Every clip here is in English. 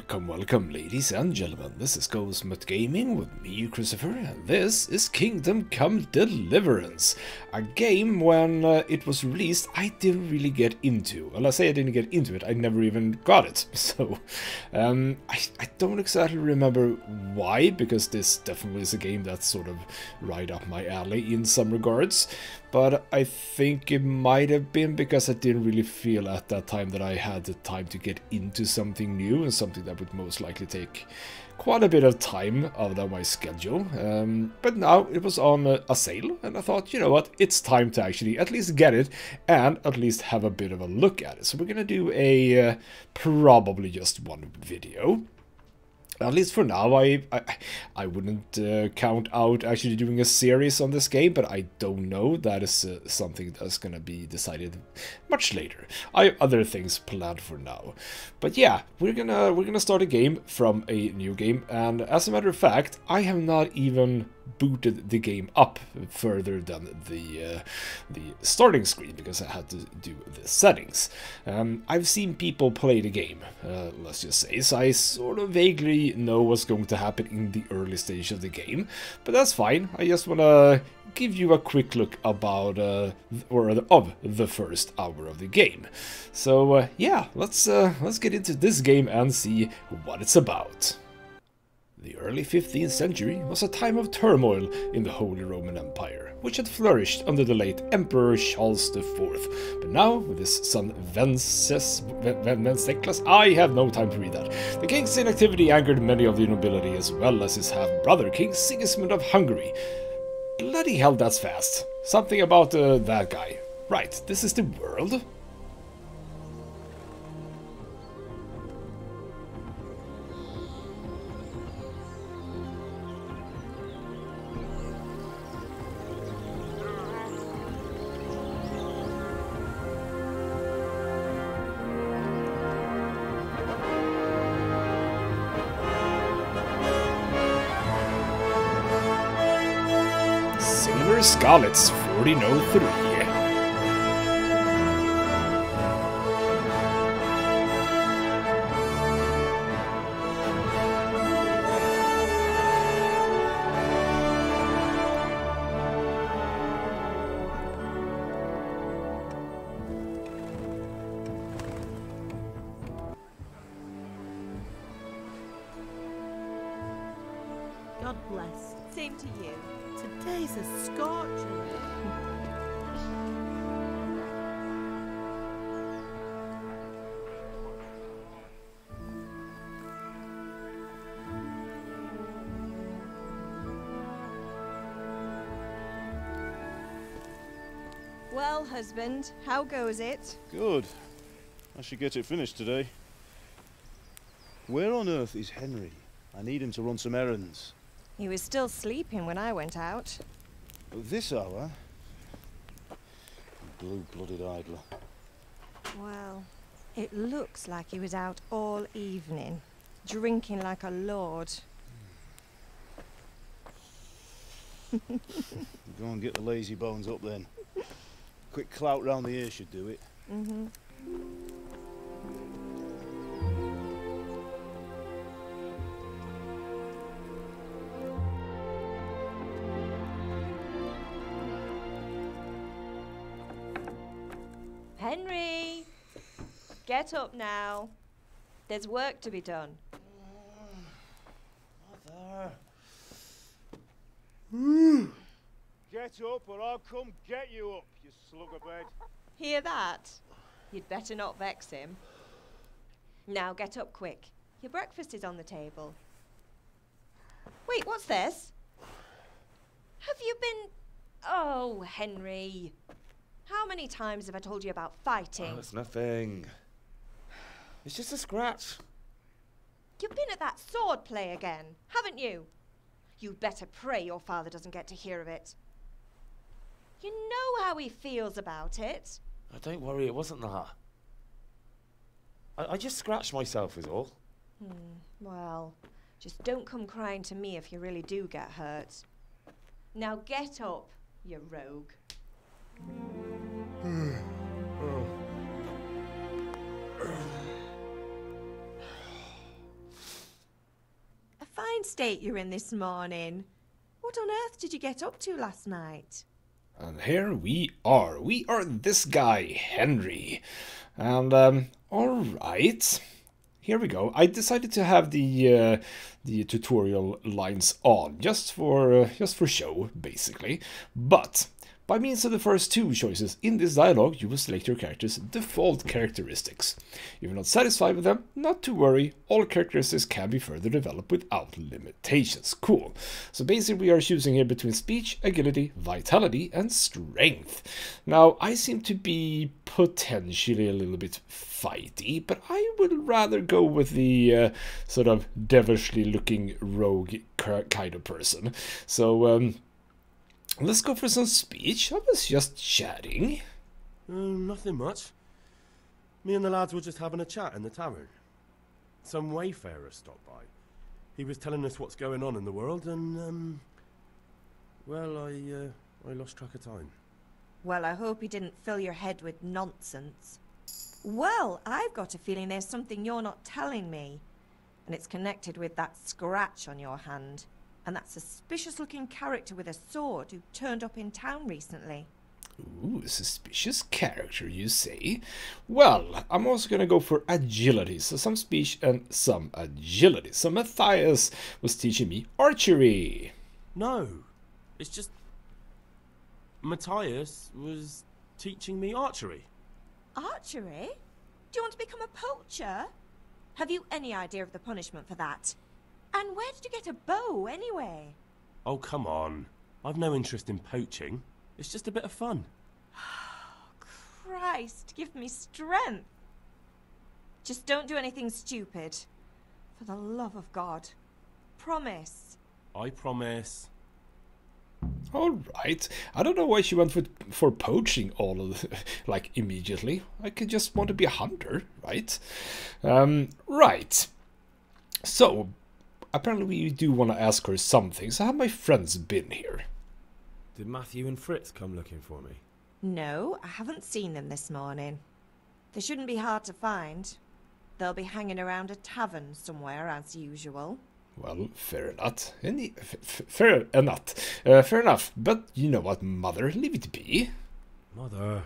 Welcome, ladies and gentlemen. This is Ghost Gaming with me, Christopher, and this is Kingdom Come Deliverance. A game, when it was released, I didn't really get into. Well, I say I didn't get into it, I never even got it. So, I don't exactly remember why, because this definitely is a game that's sort of right up my alley in some regards. But I think it might have been because I didn't really feel at that time that I had the time to get into something new and something that would most likely take quite a bit of time out of my schedule. But now it was on a sale, and I thought, you know what, it's time to actually at least get it and at least have a bit of a look at it. So we're gonna do a probably just one video. At least for now. I wouldn't count out actually doing a series on this game, but I don't know. That is something that's gonna be decided much later. I have other things planned for now, but yeah, we're gonna start a game from a new game, and as a matter of fact, I have not even booted the game up further than the starting screen because I had to do the settings. I've seen people play the game, let's just say, so I sort of vaguely know what's going to happen in the early stage of the game, but that's fine. I just want to give you a quick look about of the first hour of the game. So yeah, let's get into this game and see what it's about. The early 15th century was a time of turmoil in the Holy Roman Empire, which had flourished under the late Emperor Charles IV. But now, with his son Wenceslas, I have no time to read that. The king's inactivity angered many of the nobility as well as his half-brother, King Sigismund of Hungary. Bloody hell, that's fast. Something about that guy. Right, this is the world? Scarlet's 1403. God bless. Same to you. Today's a scorcher. Well, husband, how goes it? Good. I should get it finished today. Where on earth is Henry? I need him to run some errands. He was still sleeping when I went out. At this hour? Blue-blooded idler. Well, it looks like he was out all evening, drinking like a lord. Go and get the lazy bones up then. Quick clout round the ear should do it. Mm-hmm. Henry! Get up now. There's work to be done. Mother. Get up or I'll come get you up, you slugabed. Hear that? You'd better not vex him. Now get up quick. Your breakfast is on the table. Wait, what's this? Have you been... Oh, Henry. How many times have I told you about fighting? Oh, it's nothing. It's just a scratch. You've been at that sword play again, haven't you? You'd better pray your father doesn't get to hear of it. You know how he feels about it. Oh, don't worry, it wasn't that. I just scratched myself is all. Well, just don't come crying to me if you really do get hurt. Now get up, you rogue. fine state you're in this morning. What on earth did you get up to last night? And here we are. We are this guy, Henry. And, alright. Here we go. I decided to have the tutorial lines on, just for show, basically. But by means of the first two choices in this dialogue, you will select your character's default characteristics. If you're not satisfied with them, not to worry, all characteristics can be further developed without limitations. Cool. So basically we are choosing here between speech, agility, vitality, and strength. Now, I seem to be potentially a little bit fighty, but I would rather go with the sort of devilishly looking rogue kind of person. So, let's go for some speech. I was just chatting. Nothing much. Me and the lads were just having a chat in the tavern. Some wayfarer stopped by. He was telling us what's going on in the world and, well, I lost track of time. Well, I hope he didn't fill your head with nonsense. Well, I've got a feeling there's something you're not telling me. And it's connected with that scratch on your hand. And that suspicious-looking character with a sword who turned up in town recently. Ooh, a suspicious character, you say? Well, I'm also gonna go for agility, so some speech and some agility. So Matthias was teaching me archery. No, it's just... Matthias was teaching me archery. Archery? Do you want to become a poacher? Have you any idea of the punishment for that? And where did you get a bow, anyway? Oh, come on. I've no interest in poaching. It's just a bit of fun. Christ, give me strength. Just don't do anything stupid. For the love of God. Promise. I promise. Alright. I don't know why she went for poaching all of like immediately. I could just want to be a hunter, right? Right. So, apparently we do want to ask her something. So have my friends been here? Did Matthew and Fritz come looking for me? No, I haven't seen them this morning. They shouldn't be hard to find. They'll be hanging around a tavern somewhere, as usual. Well, fair enough. Fair enough. Fair enough. But you know what, Mother? Leave it be. Mother.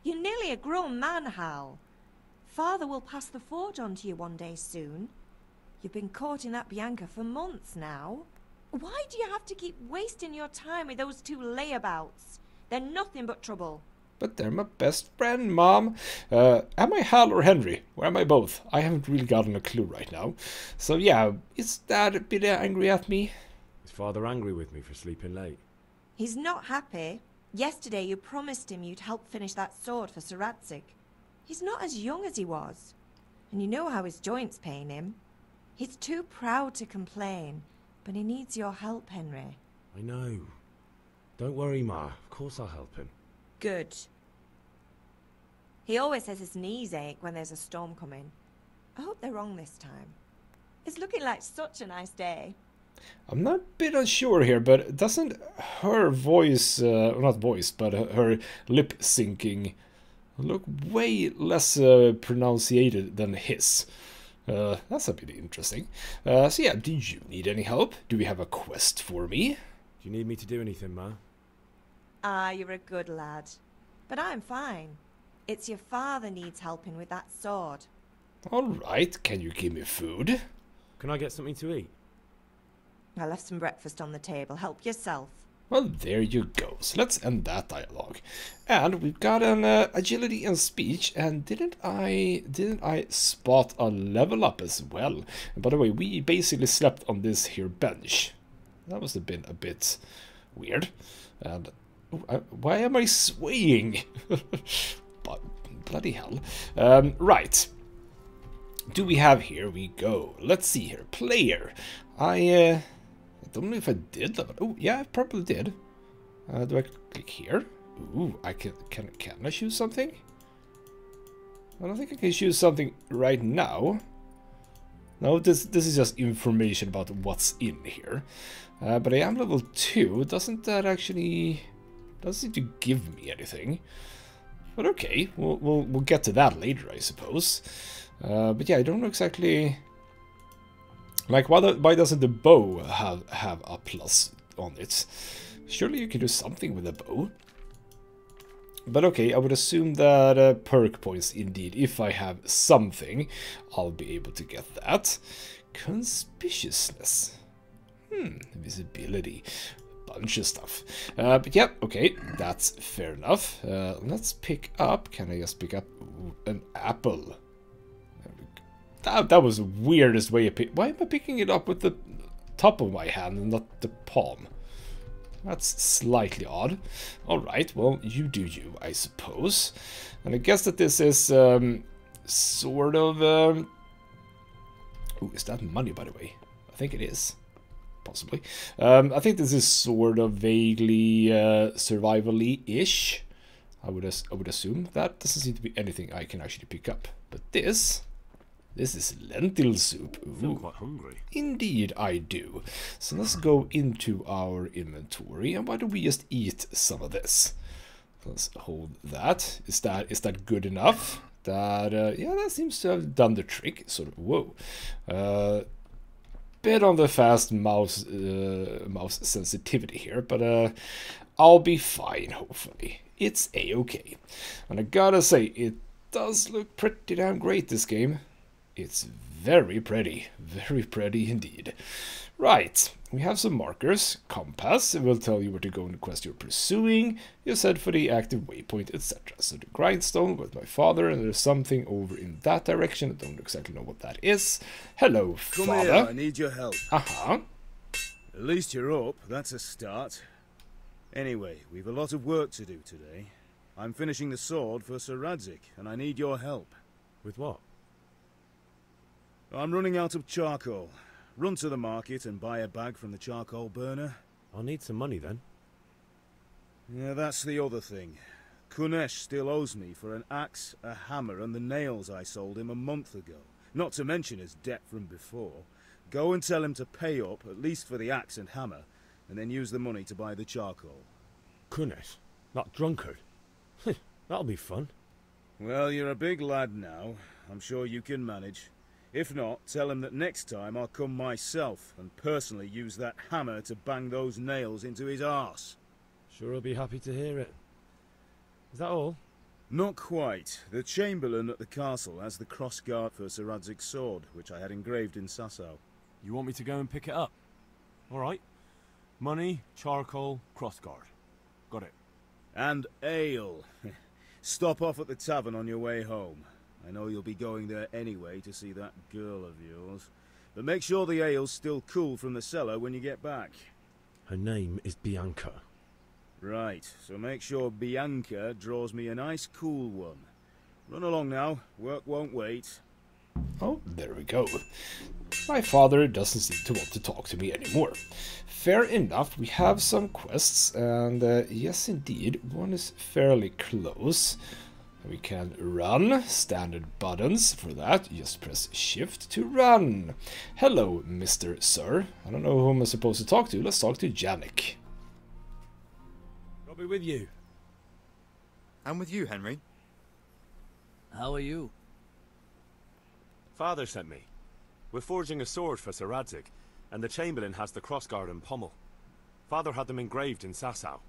You're nearly a grown man, Hal. Father will pass the fort on to you one day soon. You've been courting that Bianca for months now. Why do you have to keep wasting your time with those two layabouts? They're nothing but trouble. But they're my best friend, Mom. Am I Hal or Henry? Or am I both? I haven't really gotten a clue right now. So yeah, is Dad a bit angry at me? Is Father angry with me for sleeping late? He's not happy. Yesterday you promised him you'd help finish that sword for Sir Radzig. He's not as young as he was. And you know how his joints pain him. He's too proud to complain. But he needs your help, Henry. I know. Don't worry, Ma. Of course I'll help him. Good. He always says his knees ache when there's a storm coming. I hope they're wrong this time. It's looking like such a nice day. I'm not a bit unsure here, but doesn't her voice, not voice, but her lip syncing look way less pronunciated than his? That's a bit interesting. So yeah, do you need any help? Do we have a quest for me? Do you need me to do anything, Ma? Ah, you're a good lad. But I'm fine. It's your father needs helping with that sword. Alright, can you give me food? Can I get something to eat? I left some breakfast on the table. Help yourself. Well, there you go. So let's end that dialogue. And we've got an agility and speech, and didn't I spot a level up as well? And by the way, we basically slept on this here bench. That must have been a bit weird. And why am I swaying? But bloody hell. Right. Do we have, here we go. Let's see here. Player. I don't know if I did that. Oh, yeah, I probably did. Do I click here? Ooh, I can I choose something? I don't think I can choose something right now. No, this is just information about what's in here. But I am level 2. Doesn't that actually... doesn't seem to give me anything. But okay, we'll get to that later, I suppose. But yeah, I don't know exactly Like, why doesn't the bow have a plus on it? Surely you can do something with a bow. But okay, I would assume that perk points indeed. If I have something, I'll be able to get that. Conspicuousness. Visibility. Bunch of stuff. But yeah, okay, that's fair enough. Let's pick up. Can I just pick up an apple? That was the weirdest way of pick. Why am I picking it up with the top of my hand and not the palm? That's slightly odd. Alright, well, you do you, I suppose. And I guess that this is sort of... Ooh, is that money, by the way? I think it is. Possibly. I think this is sort of vaguely survival-y-ish. I would assume. That doesn't seem to be anything I can actually pick up. But this is lentil soup. Ooh. I feel quite hungry. Indeed, I do. So let's go into our inventory, and why don't we just eat some of this? Let's hold that. Is that good enough? That yeah, that seems to have done the trick. Sort of. Whoa. Bit on the fast mouse sensitivity here, but I'll be fine. Hopefully, it's a-okay. And I gotta say, it does look pretty damn great. This game. It's very pretty indeed. Right, we have some markers. Compass, it will tell you where to go in the quest you're pursuing. You set for the active waypoint, etc. So the grindstone with my father, and there's something over in that direction. I don't exactly know what that is. Hello, Come father. here, I need your help. Uh-huh. At least you're up, that's a start. Anyway, we've a lot of work to do today. I'm finishing the sword for Sir Radzig, and I need your help. With what? I'm running out of charcoal. Run to the market and buy a bag from the charcoal burner. I'll need some money then. Yeah, that's the other thing. Kunesh still owes me for an axe, a hammer, and the nails I sold him a month ago. Not to mention his debt from before. Go and tell him to pay up, at least for the axe and hammer, and then use the money to buy the charcoal. Kunesh? That drunkard? That'll be fun. Well, you're a big lad now. I'm sure you can manage. If not, tell him that next time I'll come myself and personally use that hammer to bang those nails into his arse. Sure he'll be happy to hear it. Is that all? Not quite. The Chamberlain at the castle has the crossguard for Sir Radzig's sword, which I had engraved in Sasau. You want me to go and pick it up? Alright. Money, charcoal, crossguard. Got it. And ale. Stop off at the tavern on your way home. I know you'll be going there anyway to see that girl of yours. But make sure the ale's still cool from the cellar when you get back. Her name is Bianca. Right, so make sure Bianca draws me a nice cool one. Run along now, work won't wait. Oh, there we go. My father doesn't seem to want to talk to me anymore. Fair enough, we have some quests, and yes indeed, one is fairly close. We can run, standard buttons for that, just press shift to run. Hello, Mr. Sir. I don't know who I'm supposed to talk to, let's talk to Janik. I'll be with you. I'm with you, Henry. How are you? Father sent me. We're forging a sword for Sir Radzig, and the Chamberlain has the crossguard and pommel. Father had them engraved in Sasau.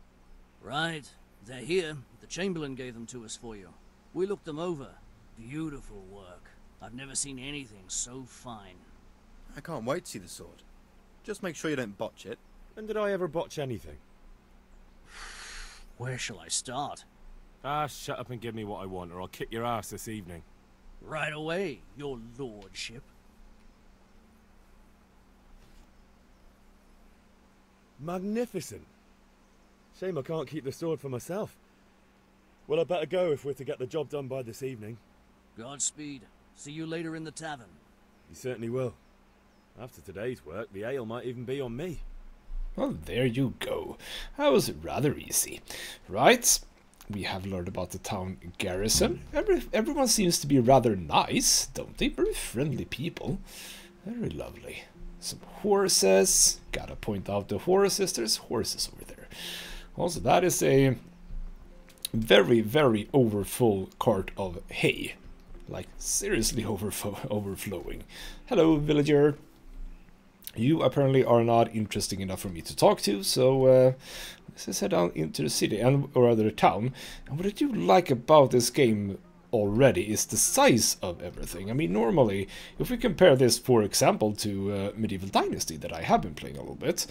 Right. They're here. The Chamberlain gave them to us for you. We looked them over. Beautiful work. I've never seen anything so fine. I can't wait to see the sword. Just make sure you don't botch it. When did I ever botch anything? Where shall I start? Ah, shut up and give me what I want, or I'll kick your ass this evening. Right away, your lordship. Magnificent. Shame I can't keep the sword for myself. Well, I better go if we're to get the job done by this evening. Godspeed. See you later in the tavern. You certainly will. After today's work, the ale might even be on me. Well, there you go. That was rather easy. Right, we have learned about the town garrison. Everyone seems to be rather nice, don't they? Very friendly people. Very lovely. Some horses. Gotta point out the horses. There's horses over there. Also, that is a very, very overfull cart of hay. Like, seriously overflowing. Hello, villager. You apparently are not interesting enough for me to talk to, so let's head down into the city, or rather the town. And what I do like about this game already is the size of everything. I mean, normally, if we compare this, for example, to Medieval Dynasty that I have been playing a little bit,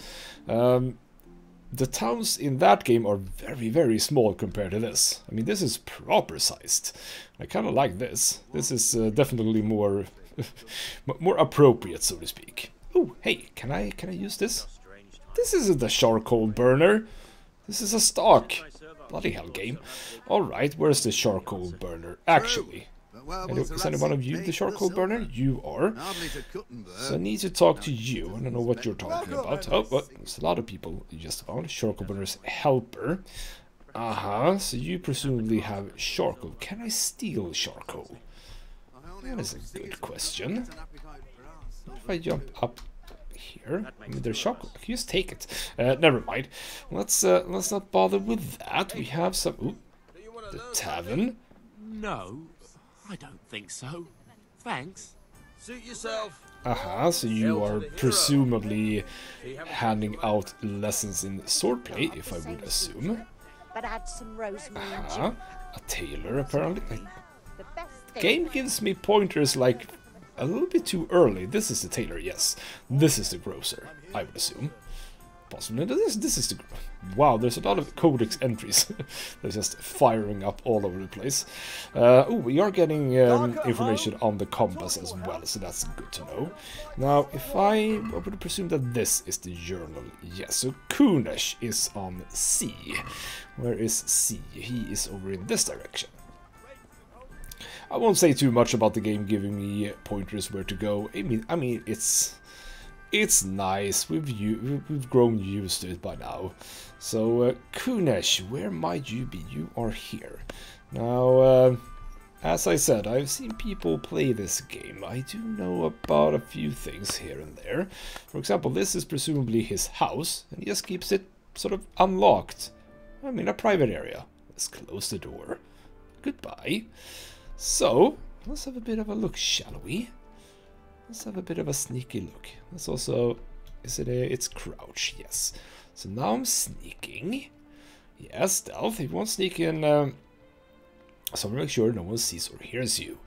the towns in that game are very, very small compared to this. I mean, this is proper sized. I kind of like this. This is definitely more more appropriate, so to speak. Oh, hey, can I use this? This isn't the charcoal burner. This is a stock. Bloody hell, game. Alright, where's the charcoal burner? Actually, is anyone of you the charcoal burner? You are. So I need to talk to you. I don't know what you're talking about. Oh, well, there's a lot of people you just found. Charcoal burner's helper. So you presumably have charcoal. Can I steal charcoal? That is a good question. If I jump up here, I mean, there's charcoal. I can just take it. Never mind. Let's not bother with that. We have some. Ooh, the tavern. No, I don't think so. Thanks. Suit yourself. So you are presumably handing out lessons in swordplay, if I would assume. But add some rosemary and A tailor, apparently. Game gives me pointers like a little bit too early. This is the tailor, yes. This is the grocer, I would assume. Possibly this is the... Wow, there's a lot of codex entries. They're just firing up all over the place. Oh, we are getting information on the compass as well, so that's good to know. Now, if I would presume that this is the journal. Yes, so Kunesh is on C. Where is C? He is over in this direction. I won't say too much about the game giving me pointers where to go. I mean, it's nice. We've grown used to it by now. So, Kunesh, where might you be? You are here. Now, as I said, I've seen people play this game. I do know about a few things here and there. For example, this is presumably his house, and he just keeps it sort of unlocked. I mean, a private area. Let's close the door. Goodbye. So, let's have a bit of a look, shall we? Let's have a bit of a sneaky look. Let's also... It's crouch, yes. So now I'm sneaking. Yes, stealth. If you want to sneak in... so make sure no one sees or hears you.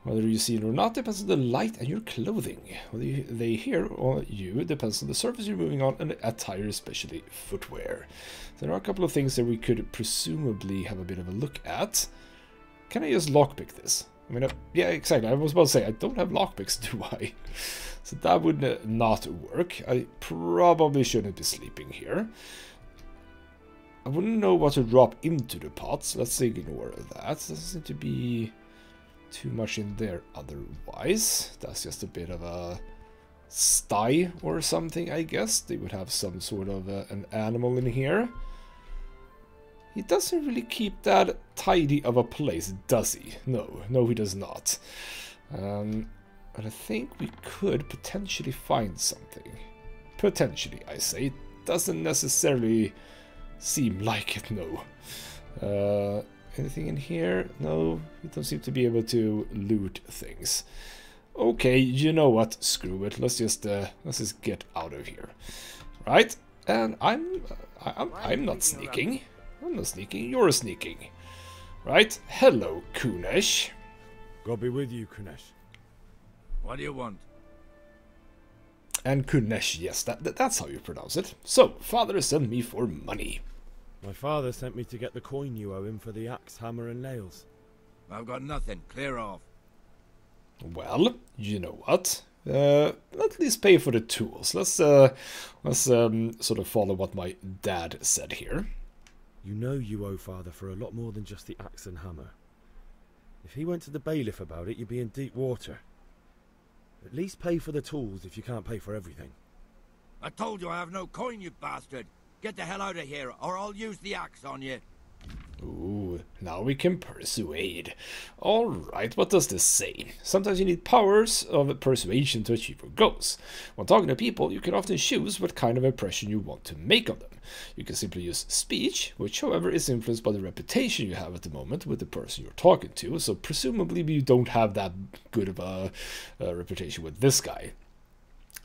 Whether you see it or not depends on the light and your clothing. Whether they hear or you depends on the surface you're moving on and the attire, especially footwear. So there are a couple of things that we could presumably have a bit of a look at. Can I just lockpick this? I mean, yeah, exactly. I was about to say, I don't have lockpicks, do I? So that would not work. I probably shouldn't be sleeping here. I wouldn't know what to drop into the pots. Let's ignore that. Doesn't seem to be too much in there otherwise. That's just a bit of a sty or something, I guess. They would have some sort of an animal in here. He doesn't really keep that tidy of a place, does he? No, he does not. But I think we could potentially find something. Potentially, I say. It doesn't necessarily seem like it, no. Anything in here? No, we don't seem to be able to loot things. Okay, you know what? Screw it. Let's just get out of here. Right? And I'm not sneaking. I'm not sneaking, you're sneaking. Right? Hello, Kunesh. God be with you, Kunesh. What do you want? And Kunesh, yes, that's how you pronounce it. So, father sent me for money. My father sent me to get the coin you owe him for the axe, hammer and nails. I've got nothing. Clear off. Well, you know what? At least pay for the tools. Let's sort of follow what my dad said here. You know you owe father for a lot more than just the axe and hammer. If he went to the bailiff about it, you'd be in deep water. At least pay for the tools if you can't pay for everything. I told you I have no coin, you bastard. Get the hell out of here, or I'll use the axe on you. Ooh, now we can persuade. Alright, what does this say? Sometimes you need powers of persuasion to achieve your goals. When talking to people, you can often choose what kind of impression you want to make on them. You can simply use speech, which however is influenced by the reputation you have at the moment with the person you're talking to, so presumably you don't have that good of a reputation with this guy.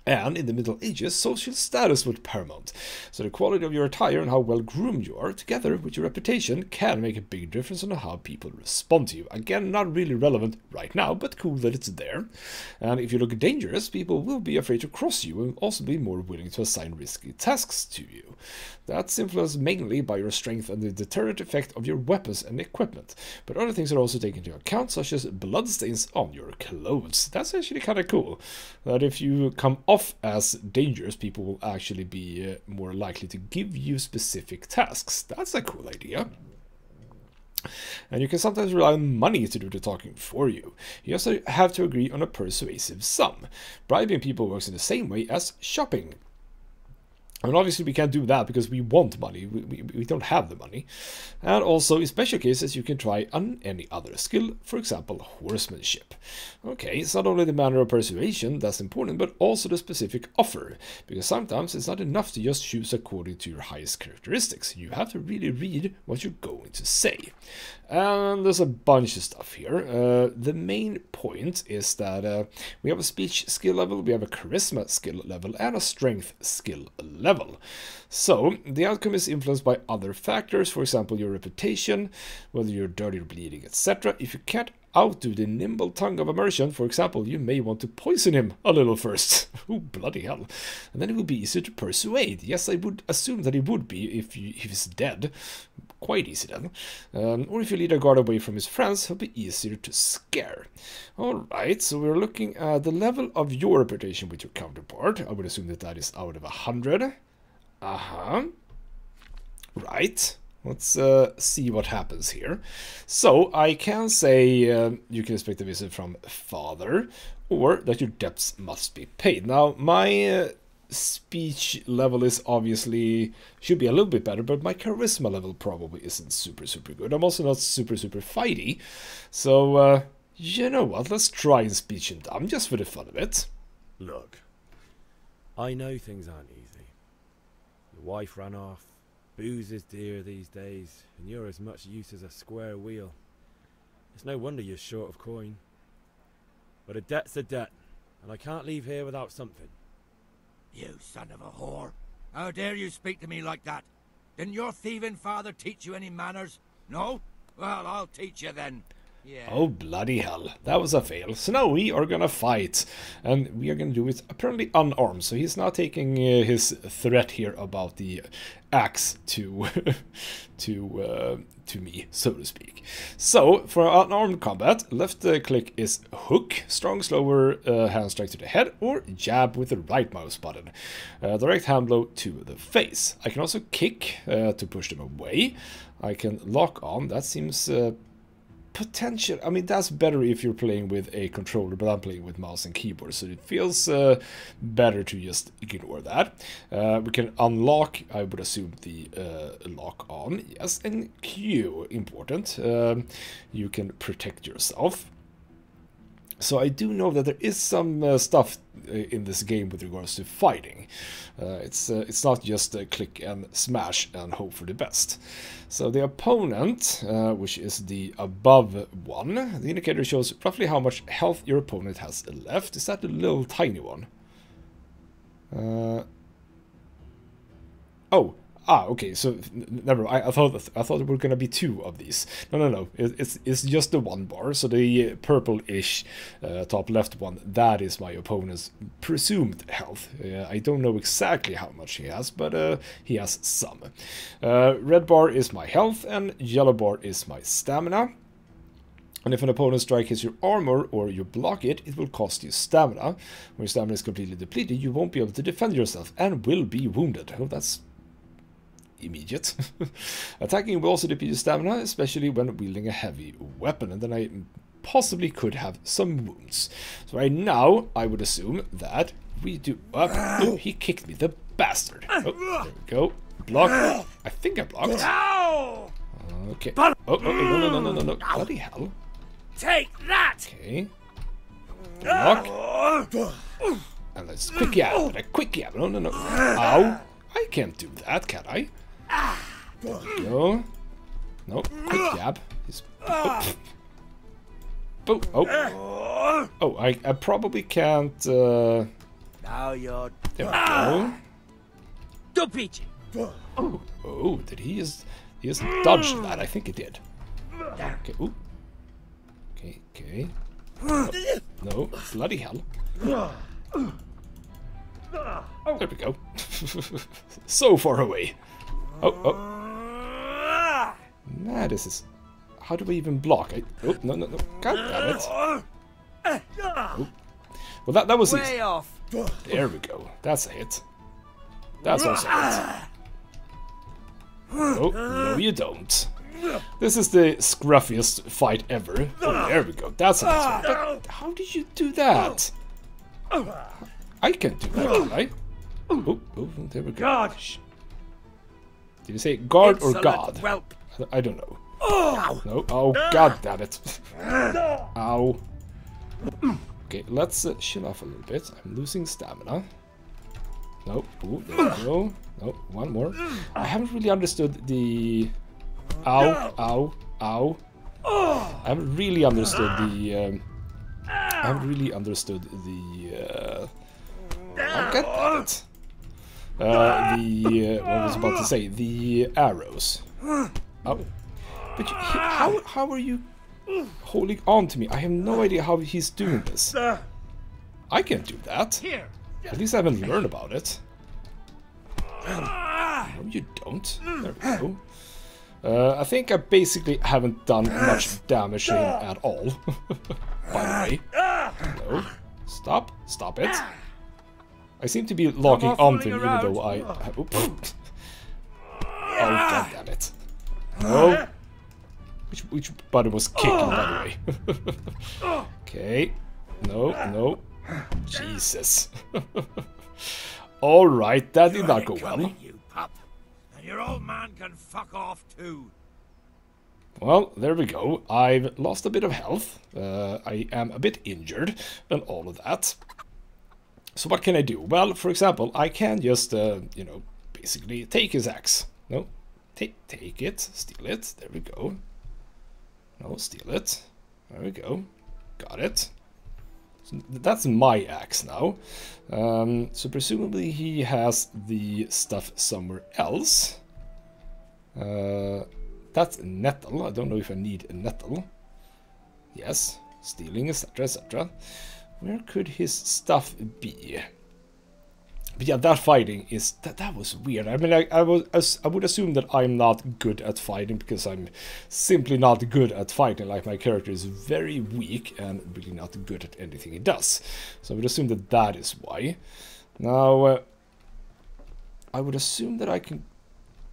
And in the Middle Ages, social status was paramount. So the quality of your attire and how well groomed you are, together with your reputation, can make a big difference on how people respond to you. Again, not really relevant right now, but cool that it's there. And if you look dangerous, people will be afraid to cross you and also be more willing to assign risky tasks to you. That's influenced mainly by your strength and the deterrent effect of your weapons and equipment. But other things are also taken into account, such as bloodstains on your clothes. That's actually kind of cool. That if you come off as dangerous, people will actually be more likely to give you specific tasks. That's a cool idea. And you can sometimes rely on money to do the talking for you. You also have to agree on a persuasive sum. Bribing people works in the same way as shopping. And obviously we can't do that because we want money, we don't have the money. And also in special cases you can try on any other skill, for example horsemanship. Okay, it's not only the manner of persuasion that's important, but also the specific offer. Because sometimes it's not enough to just choose according to your highest characteristics. You have to really read what you're going to say. And there's a bunch of stuff here. The main point is that we have a speech skill level, we have a charisma skill level, and a strength skill level. So the outcome is influenced by other factors, for example your reputation, whether you're dirty or bleeding, etc. If you can't outdo the nimble tongue of a merchant, for example, you may want to poison him a little first. Oh, bloody hell. And then it will be easier to persuade. Yes, I would assume that it would be if he's dead. Quite easy then. Or if you lead a guard away from his friends, he'll be easier to scare. Alright, so we're looking at the level of your reputation with your counterpart. I would assume that that is out of 100. Right. Let's see what happens here. So I can say you can expect a visit from father, or that your debts must be paid. Now my speech level is obviously should be a little bit better, but my charisma level probably isn't super good. I'm also not super fighty, so you know what, let's try and speech him down just for the fun of it. Look, I know things aren't easy. Your wife ran off, booze is dear these days, and you're as much use as a square wheel. It's no wonder you're short of coin. But a debt's a debt, and I can't leave here without something. You son of a whore. How dare you speak to me like that? Didn't your thieving father teach you any manners? No? Well, I'll teach you then. Yeah. Oh, bloody hell. That was a fail. So now we are gonna fight. And we are gonna do it apparently unarmed. So he's now taking his threat here about the axe to to me, so to speak. So for unarmed combat, left click is hook, strong slower hand strike to the head, or jab with the right mouse button. Direct hand blow to the face. I can also kick to push them away. I can lock on. That seems potential. I mean, that's better if you're playing with a controller, but I'm playing with mouse and keyboard, so it feels better to just ignore that. We can unlock, I would assume, the lock on, yes, and Q, important. You can protect yourself. So I do know that there is some stuff in this game with regards to fighting. It's not just click and smash and hope for the best. So the opponent, which is the above one, the indicator shows roughly how much health your opponent has left. Is that the little tiny one? Okay, so never mind. I thought there were gonna be two of these. No. It's just the one bar. So the purple-ish top left one, that is my opponent's presumed health. I don't know exactly how much he has, but he has some. Red bar is my health, and yellow bar is my stamina. And if an opponent strike hits your armor or you block it, it will cost you stamina. When your stamina is completely depleted, you won't be able to defend yourself and will be wounded. Oh, that's immediate. Attacking will also deplete your stamina, especially when wielding a heavy weapon, and then I possibly could have some wounds. So right now, I would assume that we do... Oh, he kicked me, the bastard. Oh, there we go. Block. I think I blocked. Okay. Oh, no. Bloody hell. Take that! Okay. Block. And let's quick jab. Quick jab. No. Ow. I can't do that, can I? There we go. No, quick jab. I probably can't Now you're... There we go. Dopici. Oh, did he just dodge that? I think he did. Okay, ooh. Okay. No, bloody hell. There we go. So far away. Oh. Nah, this is... How do we even block? Oh, no. God damn it. Oh. Well, that was easy. off. There we go. That's a hit. That's also a hit. Oh, no you don't. This is the scruffiest fight ever. Oh, there we go. That's a nice one. But how did you do that? I can't do that, can I? Oh, there we go. God. Did you say guard or god? I don't know. No. Oh, god damn it. Ow. Okay, let's chill off a little bit. I'm losing stamina. No. Ooh, there we go. No, one more. I haven't really understood the... Ow. I haven't really understood the... Oh, god damn it. What was I about to say? The arrows. Oh. But how are you holding on to me? I have no idea how he's doing this. I can't do that. At least I haven't learned about it. No, you don't. There we go. I think I basically haven't done much damage to him at all. By the way. No. Stop it. I seem to be locking onto him even though I... Oops. Oh, god damn it. No. Which button was kicking, by the way? Okay. No. Jesus. Alright, that did not go well. You pup. And your old man can fuck off too. Well, there we go. I've lost a bit of health. I am a bit injured and all of that. So what can I do? Well, for example, I can just, basically take his axe. No, take it, steal it. There we go. No, steal it. There we go. Got it. So that's my axe now. So presumably he has the stuff somewhere else. That's a nettle. I don't know if I need a nettle. Yes, stealing, etc., etc. Where could his stuff be? But yeah, that fighting is... That was weird. I mean, I would assume that I'm not good at fighting because I'm simply not good at fighting. Like, my character is very weak and really not good at anything he does. So I would assume that that is why. Now, I would assume that I can...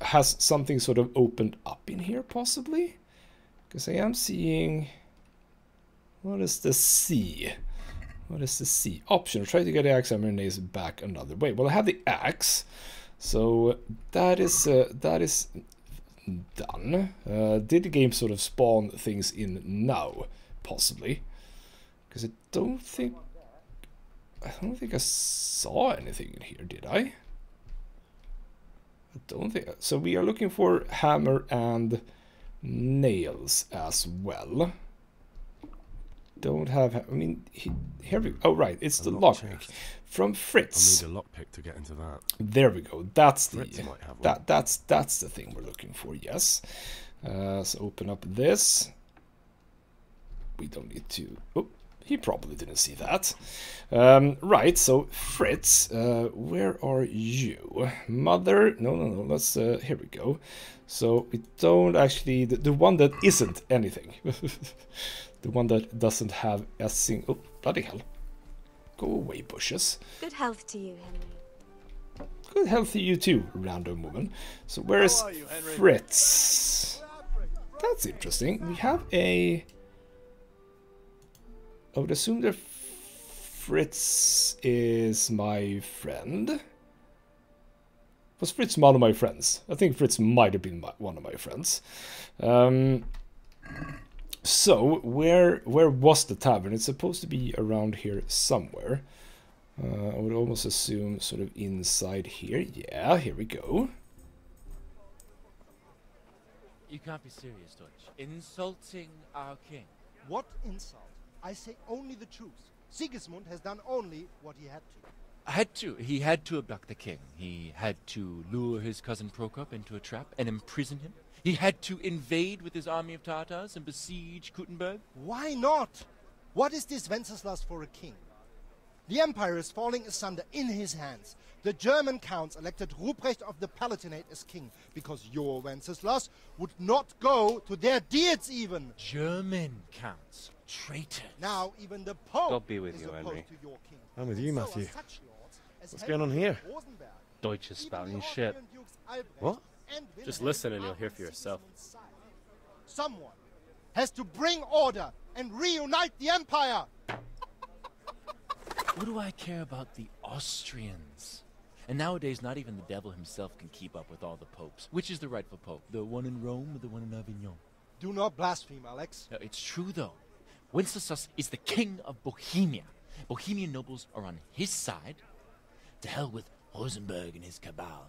has something sort of opened up in here, possibly? Because I am seeing... What is the C? What is the C? Option. Try to get the axe hammer and nails back another way. Well, I have the axe, so that is done. Did the game sort of spawn things in now? Possibly, because I don't think I saw anything in here. Did I? I don't think so. We are looking for hammer and nails as well. Don't have... I mean, here we... Oh, right. It's the lockpick from Fritz. I'll need a lockpick to get into that. There we go. That's the... Fritz might have one. That's the thing we're looking for, yes. So open up this. We don't need to... Oh, he probably didn't see that. Right, so Fritz, where are you? Mother... No. Let's... here we go. So we don't actually... The one that isn't anything. The one that doesn't have a single... Oh, bloody hell. Go away, bushes. Good health to you, Henry. Good health to you too, random woman. So where is Fritz? That's interesting. We have a... I would assume that Fritz is my friend. Was Fritz one of my friends? I think Fritz might have been one of my friends. So, where was the tavern? It's supposed to be around here somewhere. I would almost assume sort of inside here. Yeah, here we go. You can't be serious, Deutsch. Insulting our king. What insult? I say only the truth. Sigismund has done only what he had to. He had to abduct the king. He had to lure his cousin Prokop into a trap and imprison him. He had to invade with his army of Tatars and besiege Kuttenberg. Why not? What is this Wenceslas for a king? The empire is falling asunder in his hands. The German counts elected Ruprecht of the Palatinate as king because your Wenceslas would not go to their deeds even. German counts. Traitors. Now even the Pope God be with is you, opposed Henry. to your king. I'm with you, So are Matthew. such lords as What's going on here? Rosenberg. Deutsch is spouting shit. What? Just listen and you'll hear for yourself. Someone has to bring order and reunite the empire. What do I care about the Austrians? And nowadays, not even the devil himself can keep up with all the popes. Which is the rightful pope? The one in Rome or the one in Avignon? Do not blaspheme, Alex. No, it's true, though. Wenceslas is the king of Bohemia. Bohemian nobles are on his side. To hell with Rosenberg and his cabal.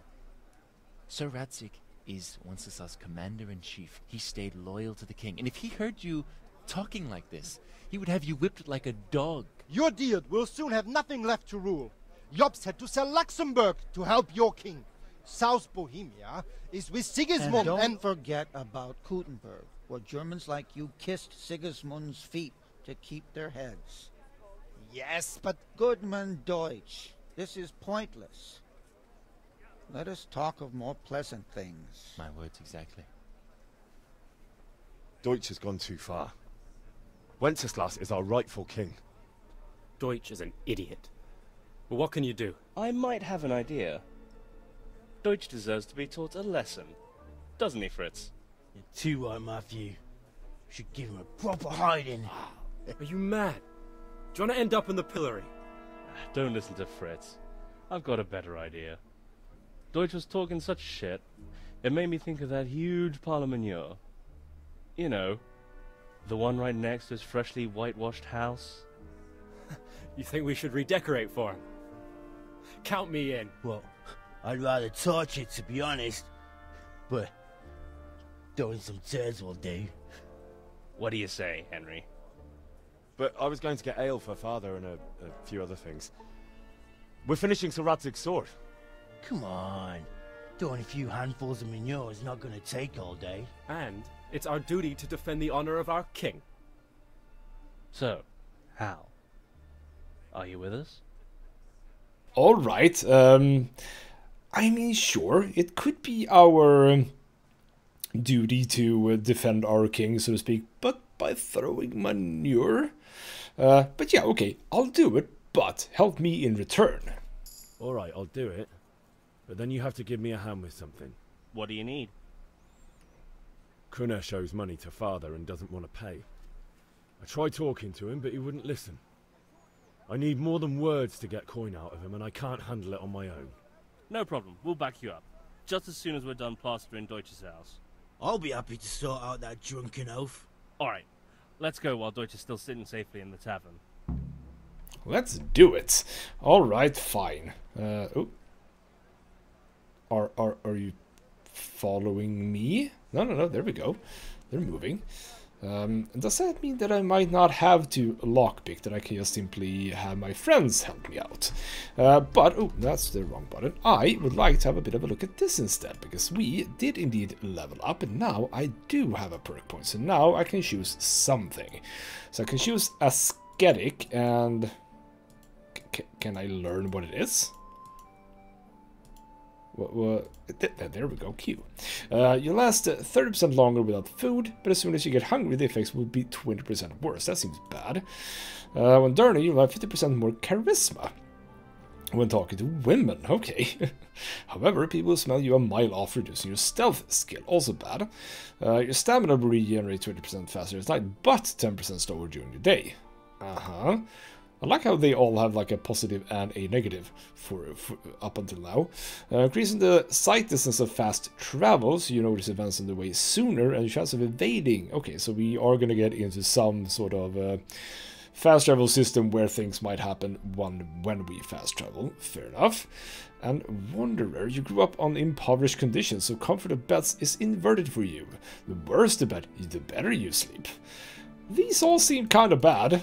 Sir Radzik is Wenceslas' commander-in-chief. He stayed loyal to the king. And if he heard you talking like this, he would have you whipped like a dog. Your Diet will soon have nothing left to rule. Jobst had to sell Luxembourg to help your king. South Bohemia is with Sigismund And don't forget about Kuttenberg, where Germans like you kissed Sigismund's feet to keep their heads. Yes, but... Goodman Deutsch, this is pointless. Let us talk of more pleasant things. My words exactly. Deutsch has gone too far. Wenceslas is our rightful king. Deutsch is an idiot. But what can you do? I might have an idea. Deutsch deserves to be taught a lesson. Doesn't he, Fritz? You're too right, Matthew. Should give him a proper hiding. Are you mad? Do you want to end up in the pillory? Don't listen to Fritz. I've got a better idea. Deutsch was talking such shit, it made me think of that huge parliament. You know, the one right next to his freshly whitewashed house. You think we should redecorate for him? Count me in. Well, I'd rather torch it, to be honest. But throwing some turds will do. What do you say, Henry? But I was going to get ale for father and a few other things. We're finishing Sir Radzig's sword. Come on. Throwing a few handfuls of manure is not going to take all day. And it's our duty to defend the honor of our king. So, Hal, are you with us? All right. I mean, sure, it could be our duty to defend our king, so to speak, but by throwing manure. But yeah, okay, I'll do it, but help me in return. All right, I'll do it. But then you have to give me a hand with something. What do you need? Kunesh owes money to father and doesn't want to pay. I tried talking to him, but he wouldn't listen. I need more than words to get coin out of him, and I can't handle it on my own. No problem, we'll back you up. Just as soon as we're done plastering Deutsch's house. I'll be happy to sort out that drunken oaf. Alright, let's go while Deutsch is still sitting safely in the tavern. Let's do it. All right, fine. Oh. Are you following me? No, there we go. They're moving. Does that mean that I might not have to lockpick, that I can just simply have my friends help me out? But, oh, that's the wrong button. I would like to have a bit of a look at this instead, because we did indeed level up, and now I do have a perk point, so now I can choose something. So I can choose Ascetic, and... Can I learn what it is? There we go, Q. You last 30% longer without food, but as soon as you get hungry, the effects will be 20% worse. That seems bad. When dirty, you'll have 50% more charisma. When talking to women, okay. However, people will smell you a mile off, reducing your stealth skill. Also bad. Your stamina will regenerate 20% faster at night, but 10% slower during the day. I like how they all have like a positive and a negative for up until now. Increasing the sight distance of fast travel, so you notice events on the way sooner, and chance of evading. Okay, so we are going to get into some sort of fast travel system where things might happen when we fast travel. Fair enough. And Wanderer, you grew up on impoverished conditions, so comfort of beds is inverted for you. The worse the bed, the better you sleep. These all seem kind of bad.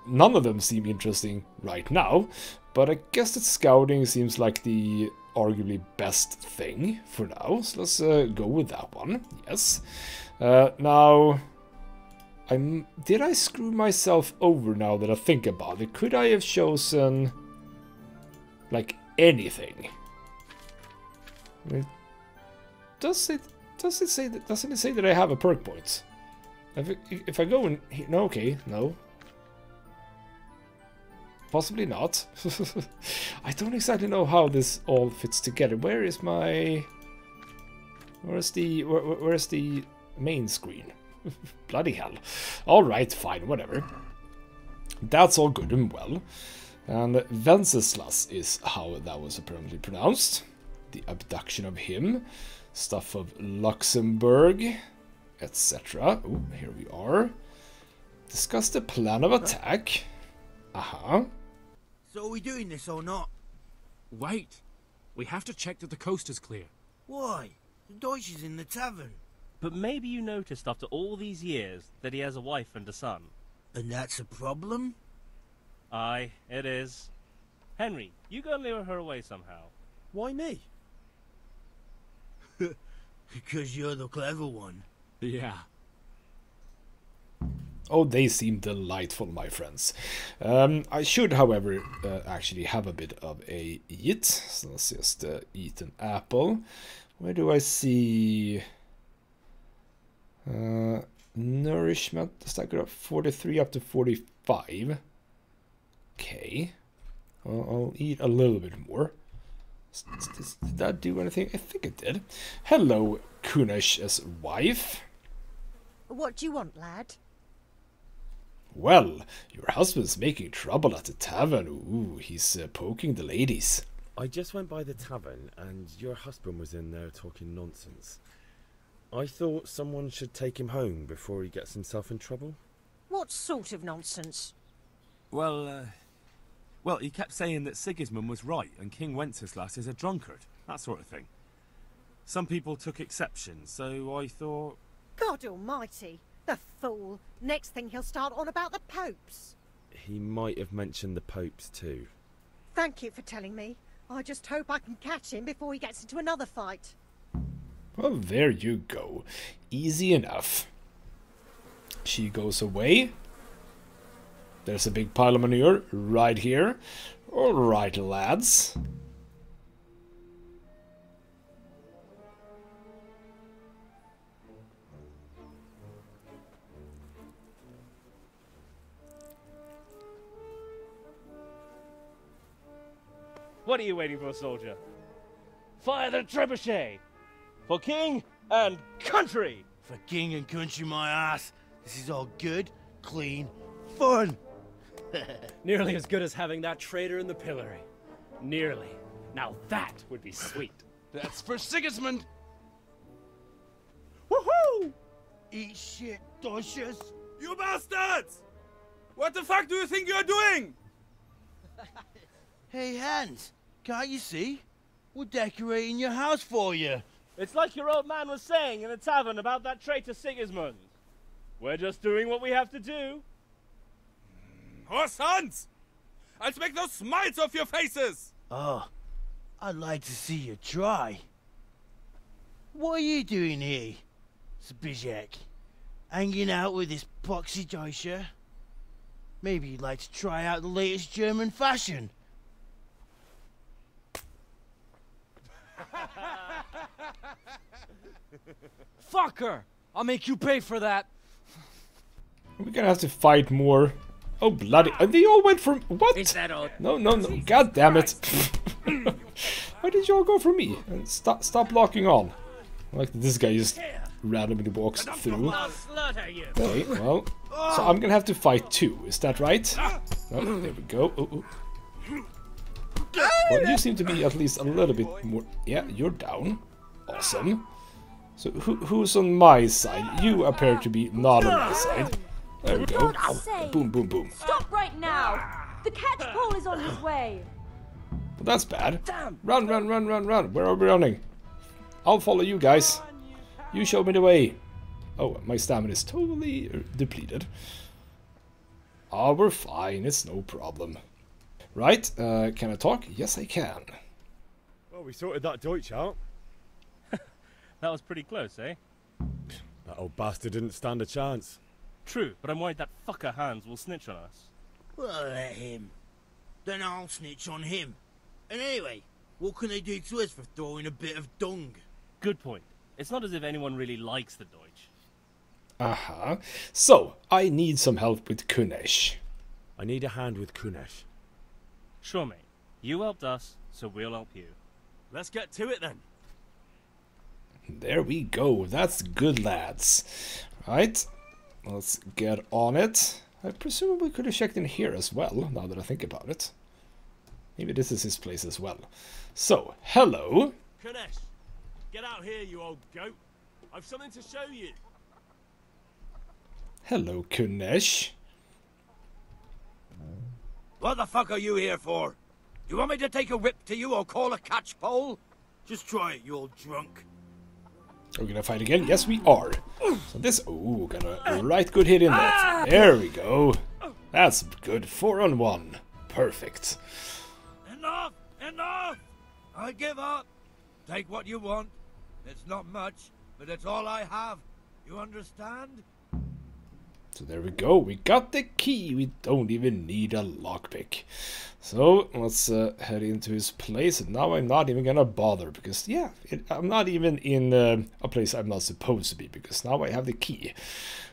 None of them seem interesting right now. But I guess that scouting seems like the arguably best thing for now. So let's go with that one. Yes. Now, did I screw myself over now that I think about it? Could I have chosen like anything? I mean, doesn't it say that I have a perk point? If I go in here, no, okay, no. Possibly not. I don't exactly know how this all fits together. Where's the main screen? Bloody hell. Alright, fine, whatever. That's all good and well. And Wenceslas is how that was apparently pronounced. The abduction of him. Stuff of Luxembourg, etc. Oh, here we are. Discuss the plan of attack. Aha. So are we doing this or not? Wait. We have to check that the coast is clear. Why? The Deutsch is in the tavern. But maybe you noticed after all these years that he has a wife and a son. And that's a problem? Aye, it is. Henry, you go and lure her away somehow. Why me? Because you're the clever one. Yeah. Oh, they seem delightful, my friends. I should, however, actually have a bit of a eat. So let's just eat an apple. Where do I see nourishment? Does that go up 43 up to 45? Okay. I'll eat a little bit more. Did that do anything? I think it did. Hello, Kunesh's wife. What do you want, lad? Well, your husband's making trouble at the tavern. Ooh, he's poking the ladies. I just went by the tavern and your husband was in there talking nonsense. I thought someone should take him home before he gets himself in trouble. What sort of nonsense? Well, he kept saying that Sigismund was right and King Wenceslas is a drunkard, that sort of thing. Some people took exception, so I thought... God almighty, the fool. Next thing he'll start on about the popes. He might have mentioned the popes too. Thank you for telling me. I just hope I can catch him before he gets into another fight. Well, there you go. Easy enough. She goes away. There's a big pile of manure right here. Alright, lads. What are you waiting for, soldier? Fire the trebuchet! For king and country! For king and country, my ass. This is all good, clean, fun. Nearly as good as having that traitor in the pillory. Nearly. Now that would be sweet. That's for Sigismund! Woohoo! Eat shit, Deutsches. You bastards! What the fuck do you think you're doing? Hey, Hans, can't you see? We're decorating your house for you. It's like your old man was saying in the tavern about that traitor Sigismund. We're just doing what we have to do. Oh, sons! I'll make those smiles off your faces! Oh, I'd like to see you try. What are you doing here, Zbigniew? Hanging out with this poxy Deutscher? Maybe you'd like to try out the latest German fashion. Fucker! I'll make you pay for that. We're gonna have to fight more. Oh, bloody. They all went from. What? Is that all? No. God damn it. Why did you all go for me? And stop locking on. Like this guy just randomly walks through. Okay, well. So I'm gonna have to fight too. Is that right? Oh, there we go. Oh. Well, you seem to be at least a little bit more... Yeah, you're down. Awesome. So who's on my side? You appear to be not on my side. There we go. Boom, boom, boom. Stop right now! The catchpole is on his way! Well, that's bad. Run. Where are we running? I'll follow you guys. You show me the way. Oh, my stamina is totally depleted. Oh, we're fine. It's no problem. Right, can I talk? Yes, I can. Well, we sorted that Deutsch out. That was pretty close, eh? That old bastard didn't stand a chance. True, but I'm worried that fucker Hans will snitch on us. Well, let him. Then I'll snitch on him. And anyway, what can they do to us for throwing a bit of dung? Good point. It's not as if anyone really likes the Deutsch. Uh-huh. So, I need some help with Kunesh. I need a hand with Kunesh. Sure, mate. You helped us, so we'll help you. Let's get to it then. There we go. That's good, lads. Right. Let's get on it. I presume we could have checked in here as well, now that I think about it. Maybe this is his place as well. So, hello. Kunesh, get out here, you old goat. I've something to show you. Hello, Kunesh. What the fuck are you here for? Do you want me to take a whip to you or call a catchpole? Just try it, you old drunk. We're gonna fight again? Yes, we are. So this... Ooh, got a right good hit in that. There we go. That's good. 4-on-1. Perfect. Enough! Enough! I give up. Take what you want. It's not much, but it's all I have. You understand? So there we go. We got the key. We don't even need a lockpick. So let's head into his place. And now I'm not even gonna bother because, yeah, I'm not even in a place I'm not supposed to be because now I have the key.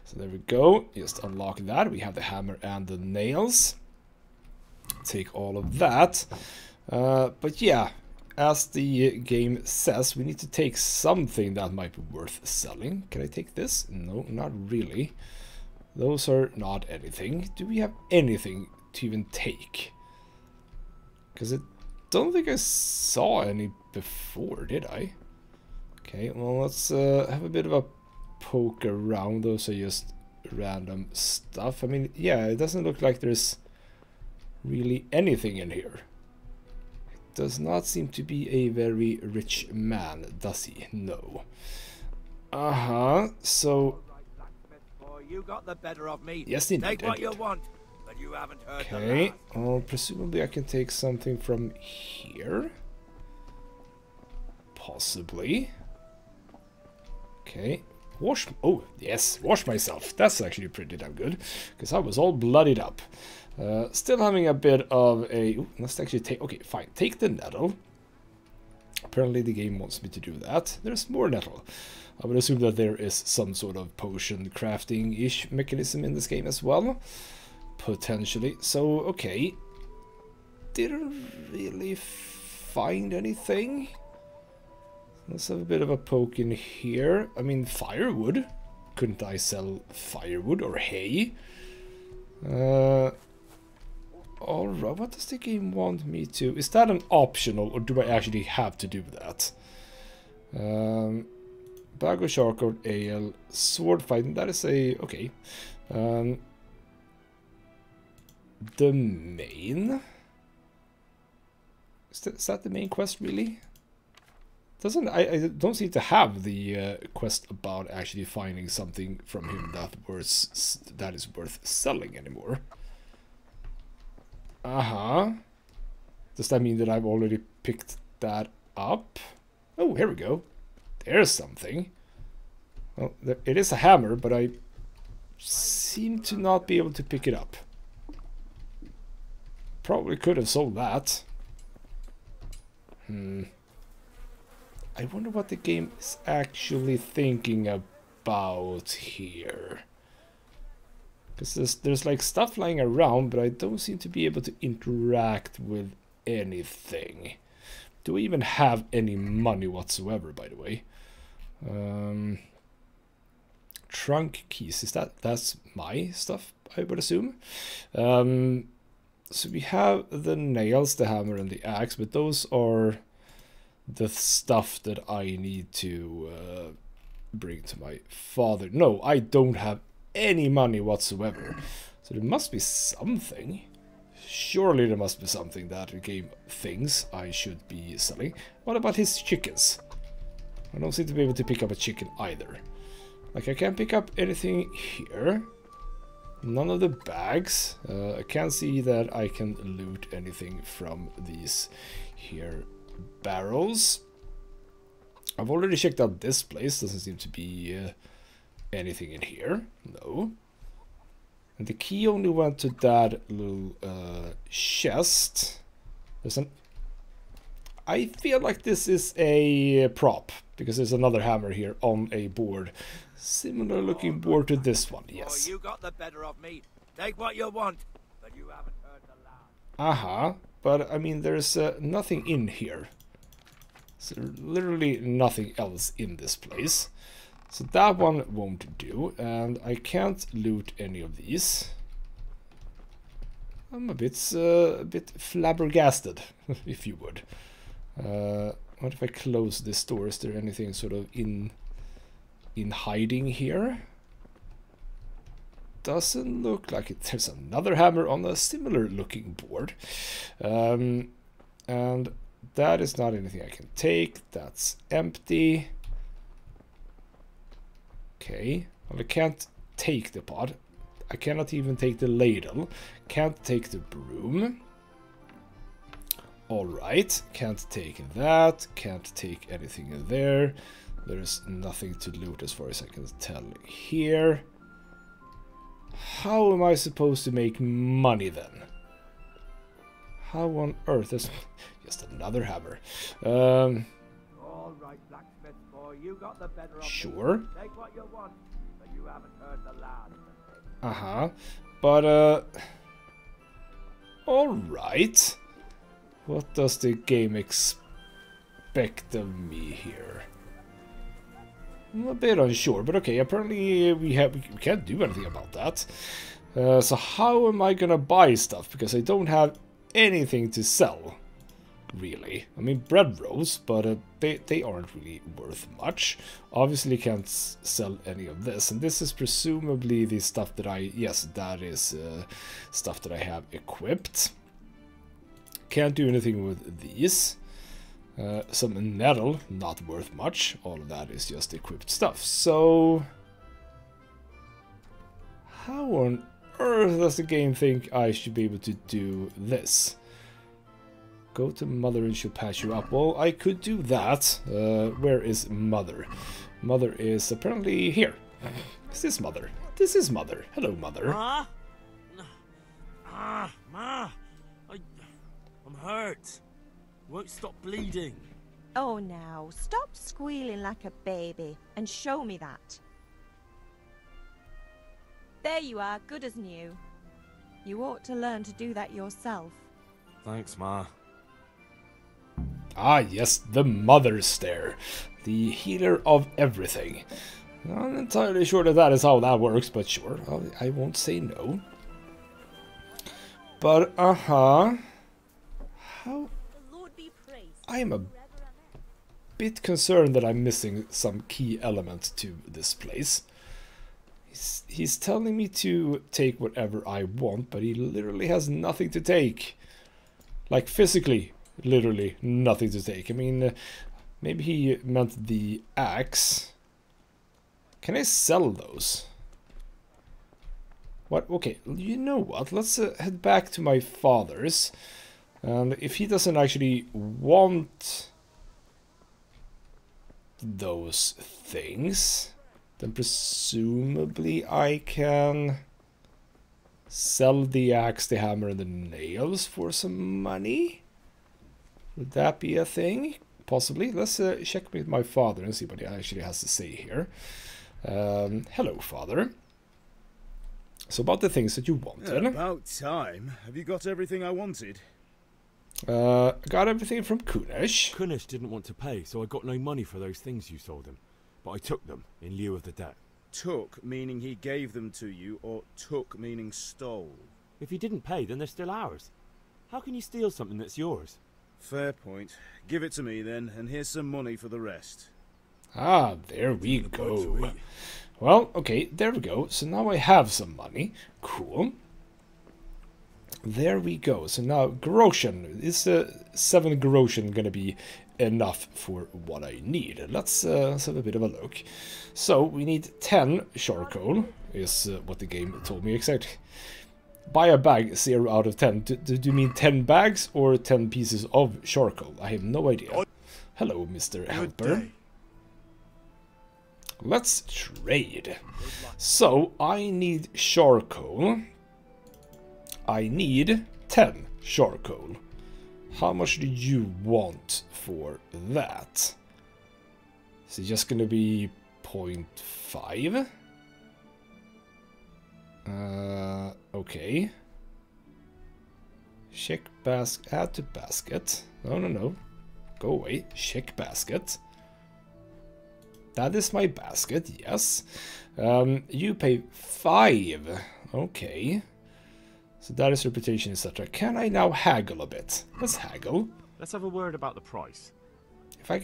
So there we go. Just unlock that. We have the hammer and the nails. Take all of that. But yeah, as the game says, we need to take something that might be worth selling. Can I take this? No, not really. Those are not anything. Do we have anything to even take? Because I don't think I saw any before, did I? Okay, well, let's have a bit of a poke around. Those are just random stuff. I mean, yeah, it doesn't look like there's really anything in here. It does not seem to be a very rich man, does he? No. So... You got the better of me. Yes, indeed. Take what you want, but you haven't heard the Okay, last. well, presumably I can take something from here. Possibly. Okay, wash... Oh, yes, wash myself. That's actually pretty damn good, because I was all bloodied up. Still having a bit of a... Ooh, let's actually take... Okay, fine. Take the nettle. Apparently the game wants me to do that. There's more nettle. I would assume that there is some sort of potion crafting-ish mechanism in this game as well. Potentially. So, okay. Didn't really find anything. Let's have a bit of a poke in here. I mean, firewood. Couldn't I sell firewood or hay? Alright, what does the game want me to... Is that an optional, or do I actually have to do that? Bag of charcoal, ale, sword fighting, that is a... Okay. The main... Is that the main quest, really? I don't seem to have the quest about actually finding something from him that is worth selling anymore. Does that mean that I've already picked that up? Oh, here we go. There's something. Well, it is a hammer, but I seem to not be able to pick it up. Probably could have sold that. I wonder what the game is actually thinking about here. Because there's like stuff lying around, but I don't seem to be able to interact with anything. Do we even have any money whatsoever, by the way? Trunk keys, that's my stuff, I would assume. So we have the nails, the hammer, and the axe, but those are the stuff that I need to bring to my father. No, I don't have any money whatsoever. So there must be something. Surely there must be something that the game thinks I should be selling. What about his chickens? I don't seem to be able to pick up a chicken either. Like, I can't pick up anything here. None of the bags. I can't see that I can loot anything from these here barrels. I've already checked out this place. Doesn't seem to be anything in here. No. And the key only went to that little chest. There's an... I feel like this is a prop, because there's another hammer here on a board. Similar looking board to this one, yes. Oh, you got the better of me. Take what you want, but you haven't heard the last. Uh-huh. But, I mean, there's nothing in here. So literally nothing else in this place. So that one won't do, and I can't loot any of these. I'm a bit flabbergasted, if you would. What if I close this door? Is there anything sort of in hiding here? Doesn't look like it. There's another hammer on a similar looking board. And that is not anything I can take. That's empty. Okay. Well, I can't take the pot. I cannot even take the ladle. Can't take the broom. Alright. Can't take that. Can't take anything in there. There's nothing to loot as far as I can tell here. How am I supposed to make money then? How on earth is... Just another hammer. All right, blacksmith boy, you got the better of sure. Me. Take what you want, but you haven't heard the last. Uh-huh. But, alright. What does the game expect of me here? I'm a bit unsure, but okay, apparently we can't do anything about that. So how am I gonna buy stuff? Because I don't have anything to sell, really. I mean, bread rolls, but they aren't really worth much. Obviously can't sell any of this, and this is presumably the stuff that yes, that is stuff that I have equipped. Can't do anything with these. Some nettle, not worth much. All of that is just equipped stuff. So, how on earth does the game think I should be able to do this? Go to Mother and she'll patch you up. Well, I could do that. Where is Mother? Mother is apparently here. Is this Mother? This is Mother. Hello, Mother. Ma? Ma! I'm hurt. Won't stop bleeding. Oh, now, stop squealing like a baby and show me that. There you are, good as new. You ought to learn to do that yourself. Thanks, Ma. Ah, yes, the Mother Stare. The healer of everything. Not entirely sure that is how that works, but sure, I won't say no. But, how... I am a bit concerned that I'm missing some key element to this place. He's telling me to take whatever I want, but he literally has nothing to take. Like, physically, literally nothing to take. I mean, maybe he meant the axe. Can I sell those? What? Okay, you know what? Let's head back to my father's. And if he doesn't actually want those things, then presumably I can sell the axe, the hammer, and the nails for some money. Would that be a thing? Possibly. Let's check with my father and see what he actually has to say here. Hello, Father. So about the things that you wanted. About time. Have you got everything I wanted? Got everything from Kunesh. Kunesh didn't want to pay, so I got no money for those things you sold him. But I took them in lieu of the debt. Took meaning he gave them to you, or took meaning stole? If he didn't pay, then they're still ours. How can you steal something that's yours? Fair point. Give it to me then, and here's some money for the rest. Ah, there we go. Well, okay, there we go. So now I have some money. Cool. There we go. So now Groshen. Is 7 Groshen gonna be enough for what I need? Let's have a bit of a look. So we need 10 charcoal. is what the game told me exactly. Buy a bag, 0 out of 10. Do you mean 10 bags or 10 pieces of charcoal? I have no idea. Hello, Mr. Helper. Let's trade. So, I need charcoal. I need 10 charcoal. How much do you want for that? Is it just gonna be 0.5? Okay. Check basket. Add to basket. No. Go away. Check basket. That is my basket, yes. You pay 5. Okay. So that is reputation, etc. Can I now haggle a bit? Let's haggle. Let's have a word about the price.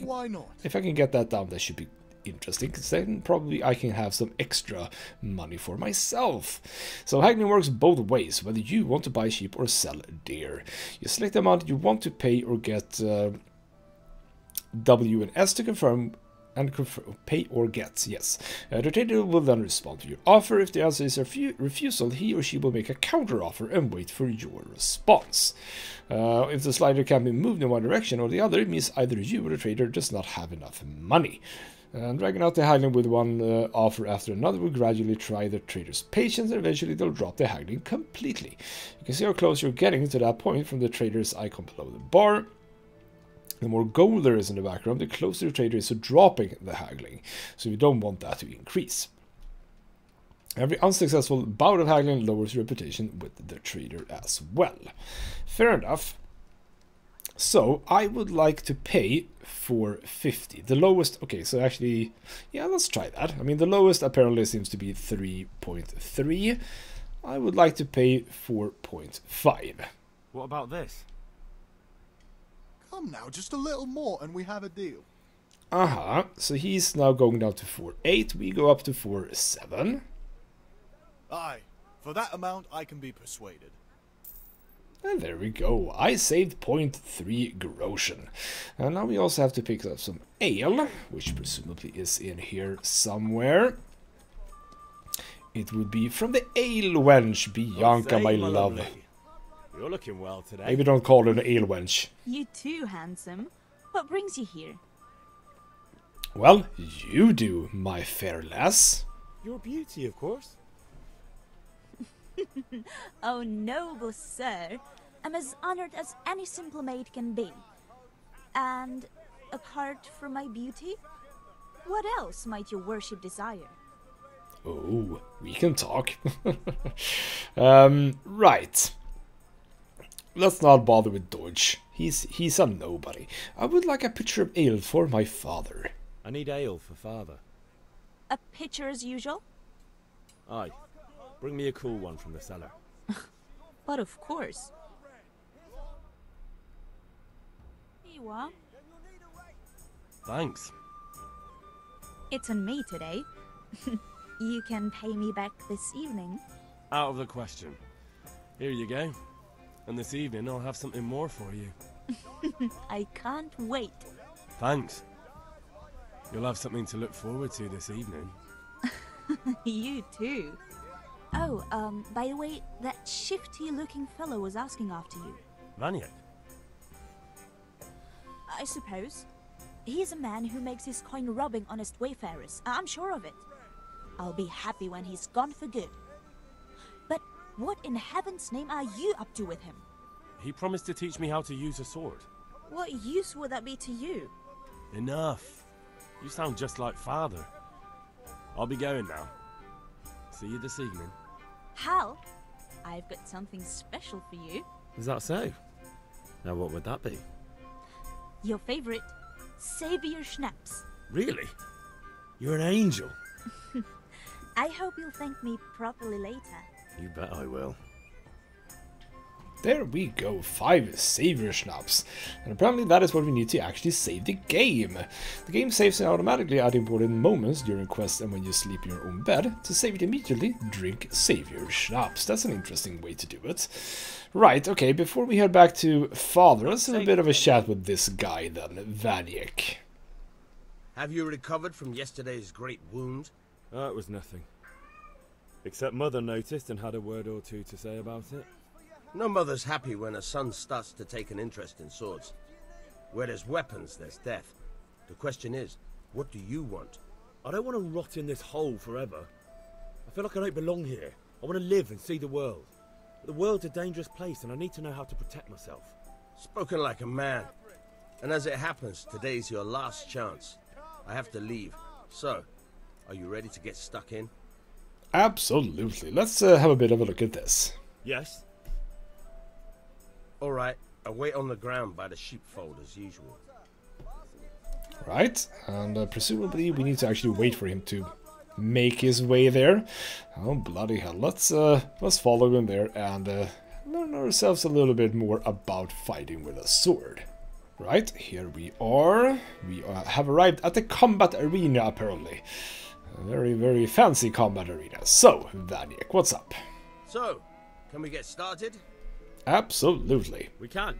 Why not? If I can get that down, that should be interesting, because then probably I can have some extra money for myself. So haggling works both ways, whether you want to buy cheap or sell dear. You select the amount you want to pay or get W and S to confirm and pay or get, yes. The trader will then respond to your offer. If the answer is a refusal, he or she will make a counter offer and wait for your response. If the slider can be moved in one direction or the other, it means either you or the trader does not have enough money. Dragging out the haggling with one offer after another will gradually try the trader's patience, and eventually they'll drop the haggling completely. You can see how close you're getting to that point from the trader's icon below the bar. The more gold there is in the background, the closer the trader is to dropping the haggling, so you don't want that to increase. Every unsuccessful bout of haggling lowers your reputation with the trader as well. Fair enough. So, I would like to pay for 50. The lowest... Okay, so actually... Yeah, let's try that. I mean, the lowest apparently seems to be 3.3. I would like to pay 4.5. What about this? Come now, just a little more and we have a deal. So he's now going down to 4.8. We go up to 4.7. Aye, for that amount I can be persuaded. And there we go. I saved 0.3 groschen. And now we also have to pick up some ale, which presumably is in here somewhere. It would be from the ale wench, Bianca, my love. You're looking well today. Maybe don't call her an ale wench. You too, handsome. What brings you here? Well, you do, my fair lass. Your beauty, of course. Oh, noble sir. I'm as honored as any simple maid can be. And apart from my beauty, what else might your worship desire? Oh, we can talk. Right. Let's not bother with Deutsch. He's a nobody. I would like a pitcher of ale for my father. I need ale for father. A pitcher as usual? Aye. Bring me a cool one from the cellar. But of course. Here you are. Thanks. It's on me today. You can pay me back this evening. Out of the question. Here you go. And this evening I'll have something more for you. I can't wait. Thanks. You'll have something to look forward to this evening. You too. Oh, by the way, that shifty-looking fellow was asking after you. Vaniak? I suppose. He's a man who makes his coin robbing honest wayfarers. I'm sure of it. I'll be happy when he's gone for good. But what in heaven's name are you up to with him? He promised to teach me how to use a sword. What use would that be to you? Enough. You sound just like father. I'll be going now. See you this evening. Hal, I've got something special for you. Is that so? Now what would that be? Your favorite, Savior Schnapps. Really? You're an angel. I hope you'll thank me properly later. You bet I will. There we go, 5 Savior Schnapps. And apparently that is what we need to actually save the game. The game saves it automatically at important moments during quests and when you sleep in your own bed. To save it immediately, drink Savior Schnapps. That's an interesting way to do it. Right, okay, before we head back to Father, let's have a bit of a chat with this guy then, Vaniak. Have you recovered from yesterday's great wound? Oh, it was nothing. Except Mother noticed and had a word or two to say about it. No mother's happy when a son starts to take an interest in swords. Where there's weapons, there's death. The question is, what do you want? I don't want to rot in this hole forever. I feel like I don't belong here. I want to live and see the world. But the world's a dangerous place and I need to know how to protect myself. Spoken like a man. And as it happens, today's your last chance. I have to leave. So, are you ready to get stuck in? Absolutely. Let's have a bit of a look at this. Yes. Alright, I wait on the ground by the sheepfold as usual. Right, and presumably we need to actually wait for him to make his way there. Oh, bloody hell. Let's follow him there and learn ourselves a little bit more about fighting with a sword. Right, here we are. We have arrived at the combat arena, apparently. A very, very fancy combat arena. So, Vaniek, what's up? So, can we get started? Absolutely. We can.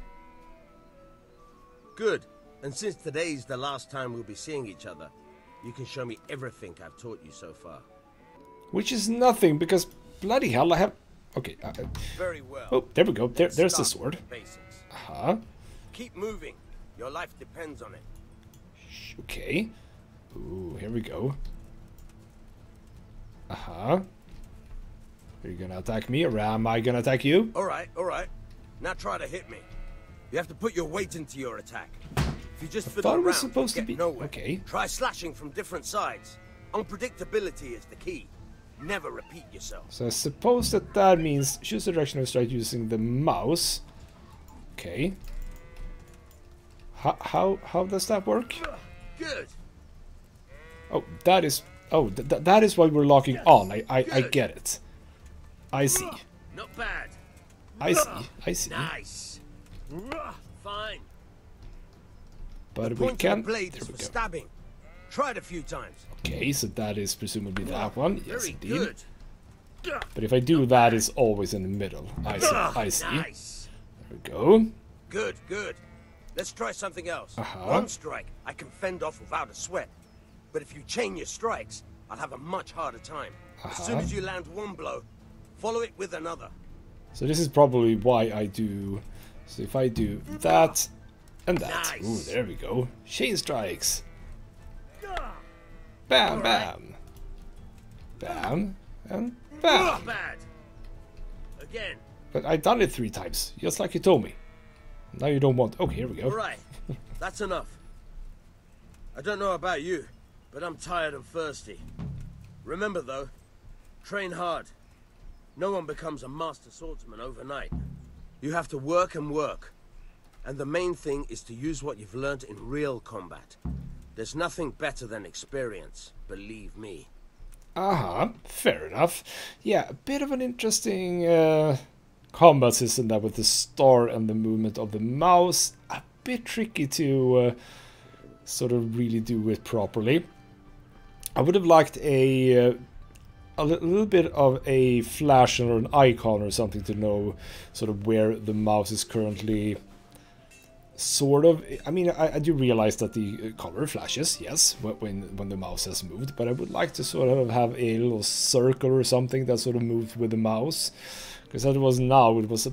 Good. And since today's the last time we'll be seeing each other, you can show me everything I've taught you so far. Which is nothing, because bloody hell, I have... Okay. Very well. Oh, there we go. There's the sword. Basics. Uh-huh. Keep moving. Your life depends on it. Okay. Ooh, here we go. Uh-huh. Are you gonna attack me, or am I gonna attack you? Alright, alright. Now try to hit me. You have to put your weight into your attack. If you just fiddle around, supposed to be nowhere. Okay. Try slashing from different sides. Unpredictability is the key. Never repeat yourself. So I suppose that means choose the direction of strike using the mouse. Okay. How does that work? Good. Oh, that is... Oh, that is why we're locking on. I get it. I see. Not bad. I see. Nice. Fine. But the we point can... of the blade is for stabbing. Try it a few times. Okay, so that is presumably that one. Yes, Very indeed. good. But if I do that, it's always in the middle. I see. Nice. There we go. Good, good. Let's try something else. Uh-huh. One strike, I can fend off without a sweat. But if you chain your strikes, I'll have a much harder time. As soon as you land one blow, follow it with another. So this is probably why I do... So if I do that and that... Nice. Ooh, there we go. Chain strikes. Bam, bam. Bam, and bam. Not bad. Again. But I done it 3 times, just like you told me. Now you don't want... Okay, here we go. Alright, that's enough. I don't know about you, but I'm tired and thirsty. Remember though, train hard. No one becomes a master swordsman overnight. You have to work and work. And the main thing is to use what you've learned in real combat. There's nothing better than experience, believe me. Uh-huh, fair enough. Yeah, a bit of an interesting combat system there with the star and the movement of the mouse. A bit tricky to sort of really do it properly. I would have liked a little bit of a flash or an icon or something to know sort of where the mouse is currently. Sort of. I mean, I do realize that the color flashes, yes, when the mouse has moved, but I would like to sort of have a little circle or something that sort of moves with the mouse, because as it was now, it was a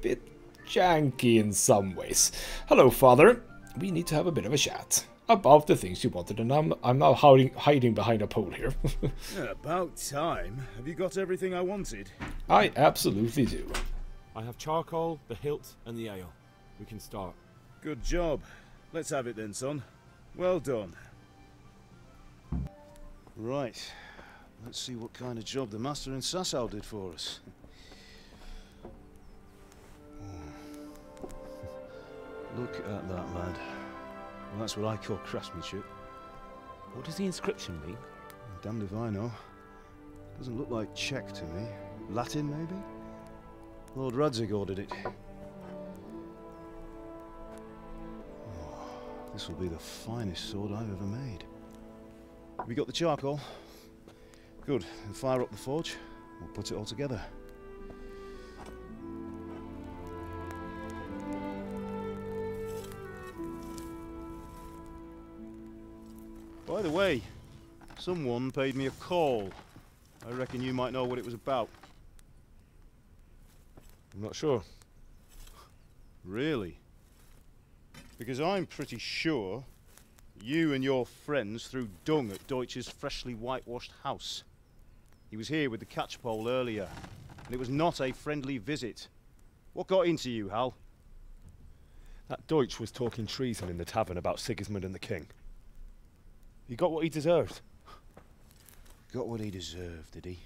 bit janky in some ways. Hello, Father. We need to have a bit of a chat about the things you wanted, and I'm now hiding behind a pole here. Yeah, about time. Have you got everything I wanted? I absolutely do. I have charcoal, the hilt, and the ale. We can start. Good job. Let's have it then, son. Well done. Right. Let's see what kind of job the master in Sasau did for us. Look at that, lad. Well, that's what I call craftsmanship. What does the inscription mean? Damned if I know. Doesn't look like Czech to me. Latin, maybe? Lord Radzig ordered it. This will be the finest sword I've ever made. Have you got the charcoal? Good. Then fire up the forge. We'll put it all together. By the way, someone paid me a call. I reckon you might know what it was about. I'm not sure. Really? Because I'm pretty sure you and your friends threw dung at Deutsch's freshly whitewashed house. He was here with the catchpole earlier, and it was not a friendly visit. What got into you, Hal? That Deutsch was talking treason in the tavern about Sigismund and the king. He got what he deserved. Got what he deserved, did he?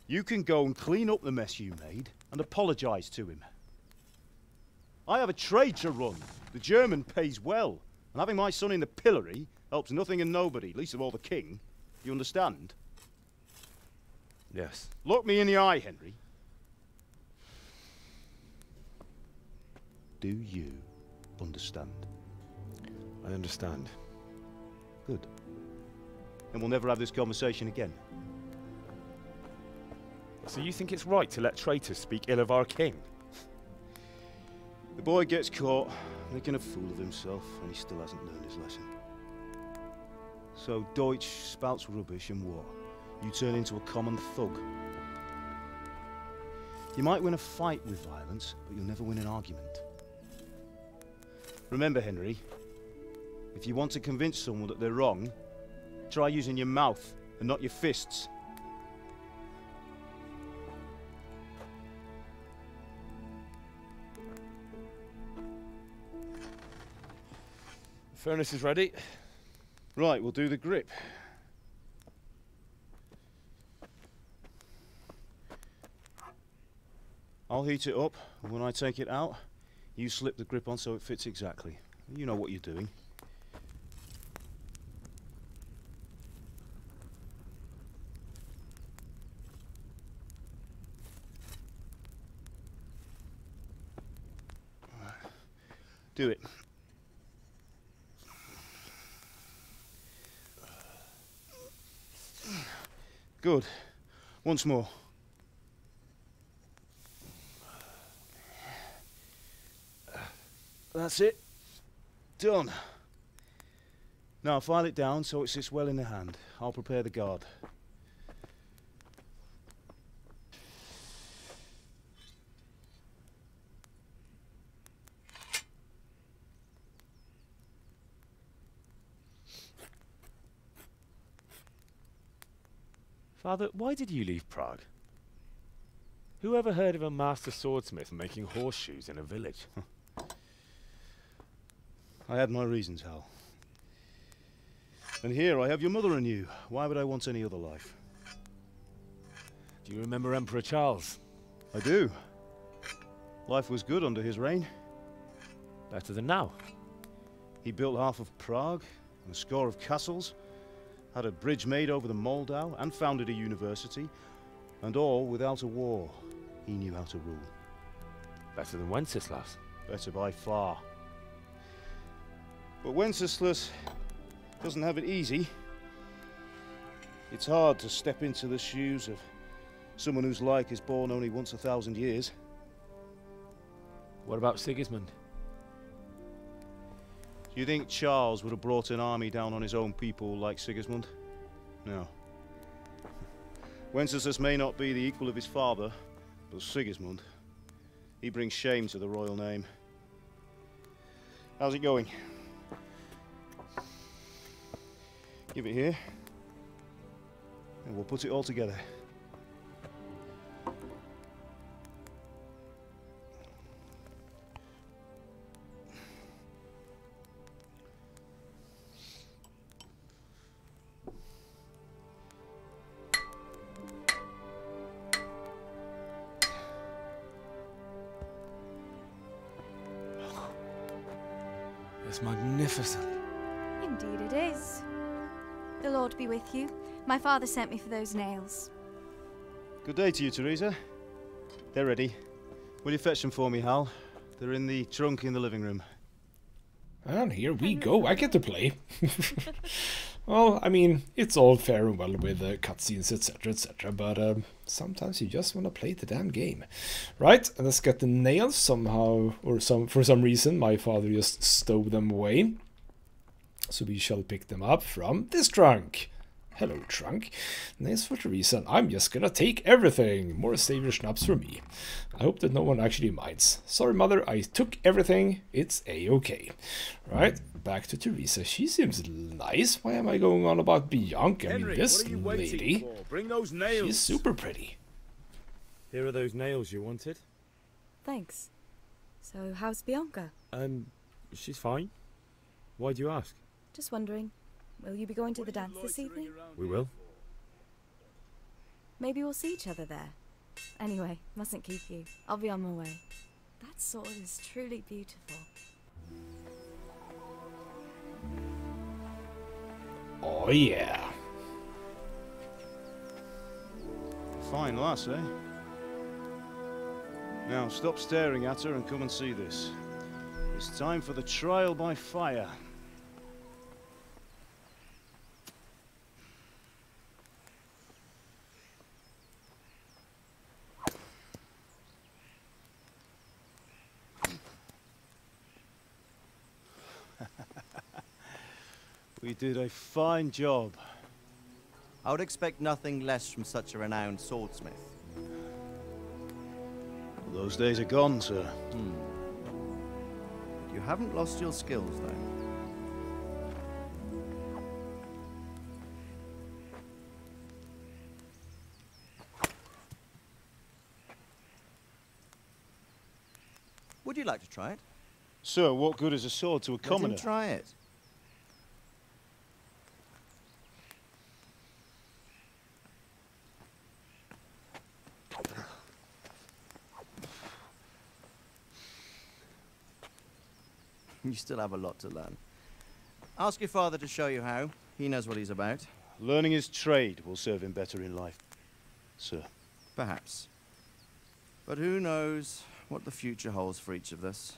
You can go and clean up the mess you made and apologise to him. I have a trade to run. The German pays well, and having my son in the pillory helps nothing and nobody, least of all the king. You understand? Yes. Look me in the eye, Henry. Do you understand? I understand. Good. Then we'll never have this conversation again. So you think it's right to let traitors speak ill of our king? The boy gets caught, making a fool of himself, and he still hasn't learned his lesson. So Deutsch spouts rubbish, and what? You turn into a common thug. You might win a fight with violence, but you'll never win an argument. Remember, Henry, if you want to convince someone that they're wrong, try using your mouth and not your fists. The furnace is ready. Right, we'll do the grip. I'll heat it up, and when I take it out, you slip the grip on so it fits exactly. You know what you're doing. Do it. Good. Once more. That's it. Done. Now file it down so it sits well in the hand. I'll prepare the guard. Father, why did you leave Prague? Who ever heard of a master swordsmith making horseshoes in a village? I had my reasons, Hal. And here I have your mother and you. Why would I want any other life? Do you remember Emperor Charles? I do. Life was good under his reign. Better than now. He built half of Prague, and a score of castles, had a bridge made over the Moldau, and founded a university, and all without a war. He knew how to rule. Better than Wenceslas. Better by far. But Wenceslas doesn't have it easy. It's hard to step into the shoes of someone whose like is born only once 1,000 years. What about Sigismund? Do you think Charles would have brought an army down on his own people like Sigismund? No. Wenceslas may not be the equal of his father, but Sigismund, he brings shame to the royal name. How's it going? Give it here, and we'll put it all together. It's magnificent. Indeed it is. The Lord be with you. My father sent me for those nails. Good day to you, Teresa. They're ready. Will you fetch them for me, Hal? They're in the trunk in the living room. And here we go. I get to play. Well, I mean, it's all fair and well with cutscenes, etc., but sometimes you just want to play the damn game. Right, and let's get the nails somehow, or for some reason, my father just stowed them away. So we shall pick them up from this trunk. Hello, Trunk. Names for Teresa, and I'm just gonna take everything. More savior schnapps for me. I hope that no one actually minds. Sorry, Mother, I took everything. It's a-okay. Right, back to Teresa. She seems nice. Why am I going on about Bianca? I mean, Henry, this what are you lady, waiting for? Bring those nails. she's super pretty. Here are those nails you wanted. Thanks. So, how's Bianca? She's fine. Why do you ask? Just wondering. Will you be going to the dance this evening? We will. Maybe we'll see each other there. Anyway, mustn't keep you. I'll be on my way. That sword is truly beautiful. Oh, yeah. Fine lass, eh? Now, stop staring at her and come and see this. It's time for the trial by fire. We did a fine job. I would expect nothing less from such a renowned swordsmith. Those days are gone, sir. You haven't lost your skills, though. Would you like to try it? Sir, what good is a sword to a commoner? Let him try it. You still have a lot to learn. Ask your father to show you how. He knows what he's about. Learning his trade will serve him better in life, sir. Perhaps. But who knows what the future holds for each of us.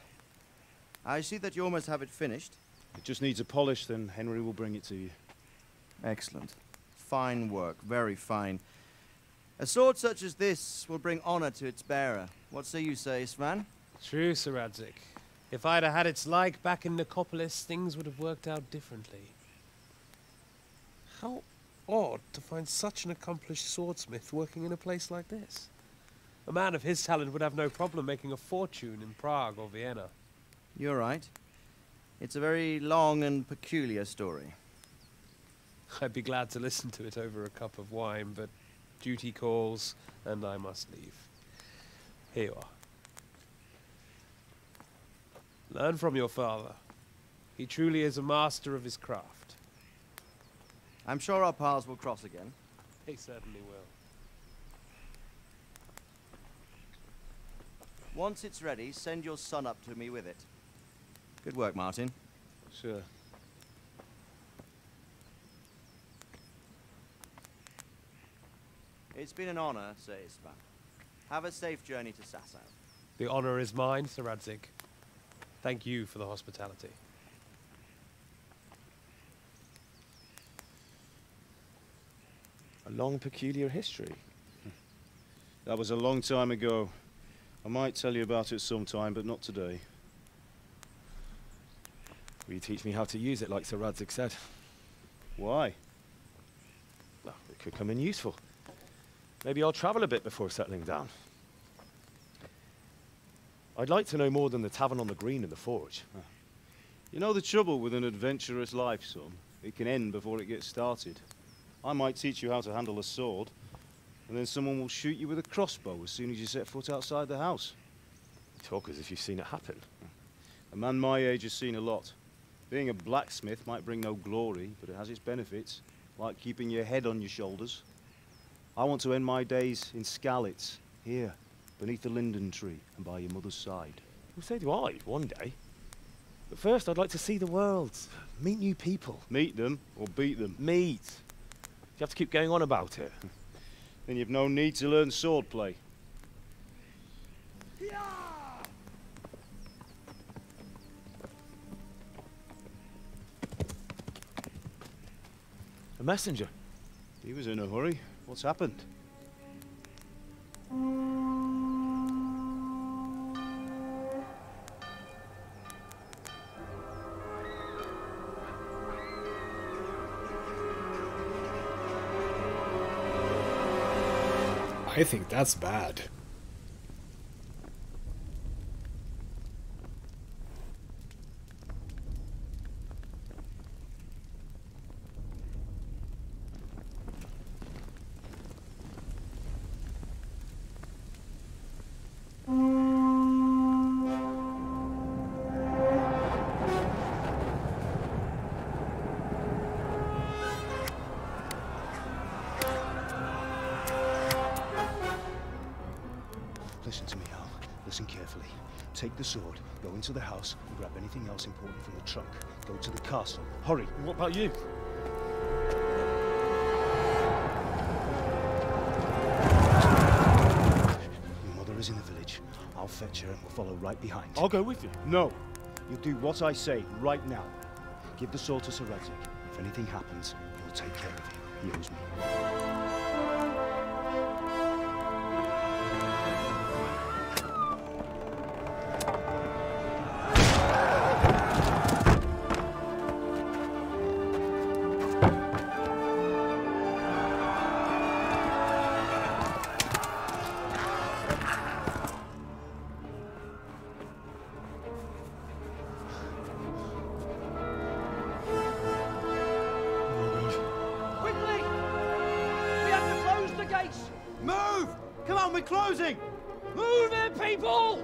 I see that you almost have it finished. It just needs a polish, then Henry will bring it to you. Excellent. Fine work, very fine. A sword such as this will bring honor to its bearer. What say you, Svan? True, Sir Radzik. If I'd have had its like back in Nicopolis, things would have worked out differently. How odd to find such an accomplished swordsmith working in a place like this. A man of his talent would have no problem making a fortune in Prague or Vienna. You're right. It's a very long and peculiar story. I'd be glad to listen to it over a cup of wine, but duty calls, and I must leave. Here you are. Learn from your father. He truly is a master of his craft. I'm sure our paths will cross again. They certainly will. Once it's ready, send your son up to me with it. Good work, Martin. Sir. It's been an honor, Sir Istvan. Have a safe journey to Sasau. The honor is mine, Sir Radzik. Thank you for the hospitality. A long, peculiar history. That was a long time ago. I might tell you about it sometime, but not today. Will you teach me how to use it, like Sir Radzik said? Why? Well, it could come in useful. Maybe I'll travel a bit before settling down. I'd like to know more than the tavern on the green and the forge. You know the trouble with an adventurous life, son? It can end before it gets started. I might teach you how to handle a sword, and then someone will shoot you with a crossbow as soon as you set foot outside the house. You talk as if you've seen it happen. A man my age has seen a lot. Being a blacksmith might bring no glory, but it has its benefits, like keeping your head on your shoulders. I want to end my days in Skalitz, here, beneath the linden tree and by your mother's side. Well, so do I, one day. But first, I'd like to see the world, meet new people. Meet them or beat them? Meet. You have to keep going on about it. Then you've no need to learn swordplay. A messenger. He was in a hurry. What's happened? I think that's bad. Listen to me, Hal. Listen carefully. Take the sword, go into the house, and grab anything else important from the trunk. Go to the castle. Hurry! What about you? Your mother is in the village. I'll fetch her and we'll follow right behind. I'll go with you. No! You do what I say right now. Give the sword to Sir Radzik. If anything happens, he'll take care of you. He owes me. Move! Come on, we're closing! Move it, people!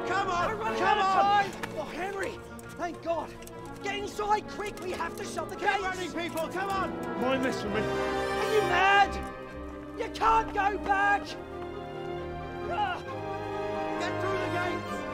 Come on! We're running Come out of on! time! Oh, Henry! Thank God! Get inside, quick! We have to shut the gates! Keep running, people! Come on! Mind this for me. Are you mad? You can't go back! Ah. Get through the gates!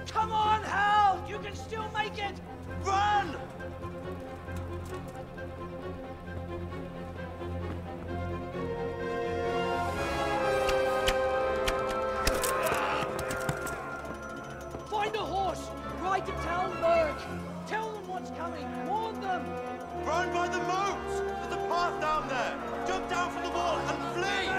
Come on, Hal! You can still make it! Run! Find a horse! Ride to Talmberg! Tell them what's coming! Warn them! Run by the moats! There's a path down there! Jump down from the wall and flee!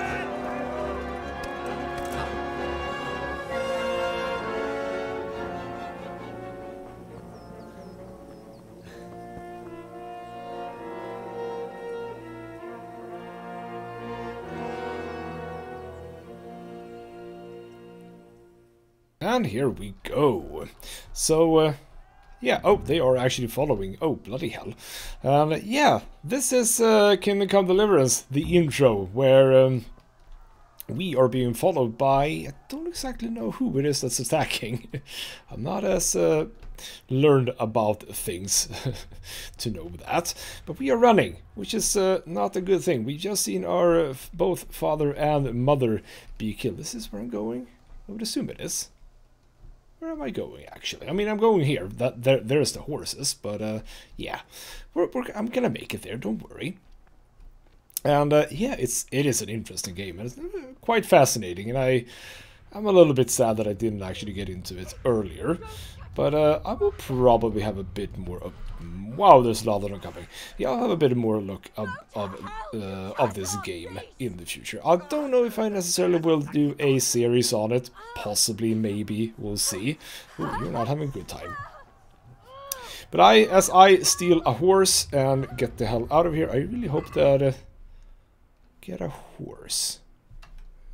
And here we go. So, yeah, oh, they are actually following. Oh, bloody hell. Yeah, this is Kingdom Come Deliverance, the intro, where we are being followed by... I don't exactly know who it is that's attacking. I'm not as learned about things to know that. But we are running, which is not a good thing. We just seen our both father and mother be killed. This is where I'm going? I would assume it is. Where am I going, actually? I mean, I'm going here. There's the horses, but yeah, I'm gonna make it there. Don't worry. And yeah, it is an interesting game, and it's quite fascinating. And I'm a little bit sad that I didn't actually get into it earlier, but I will probably have a bit more of... Wow, there's a lot of them coming. Yeah, I'll have a bit more look of this game in the future. I don't know if I necessarily will do a series on it. Possibly, maybe. We'll see. Ooh, you're not having a good time. But as I steal a horse and get the hell out of here, I really hope that... get a horse.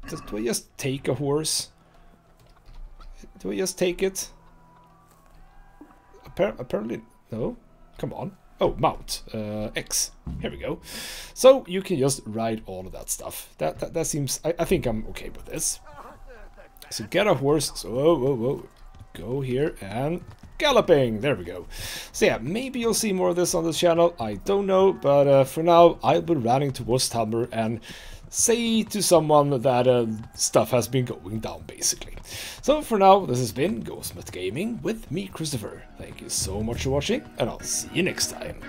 Do I just take a horse? Do I just take it? Apparently, no. Come on. Oh, mount. X. Here we go. So you can just ride all of that stuff. That seems... I think I'm okay with this. So get a horse. So whoa. Go here and galloping. There we go. So yeah, maybe you'll see more of this on this channel. I don't know, but for now I'll be running towards Tamur and say to someone that stuff has been going down, basically. So for now, this has been Ghostsmith Gaming with me, Christopher. Thank you so much for watching, and I'll see you next time.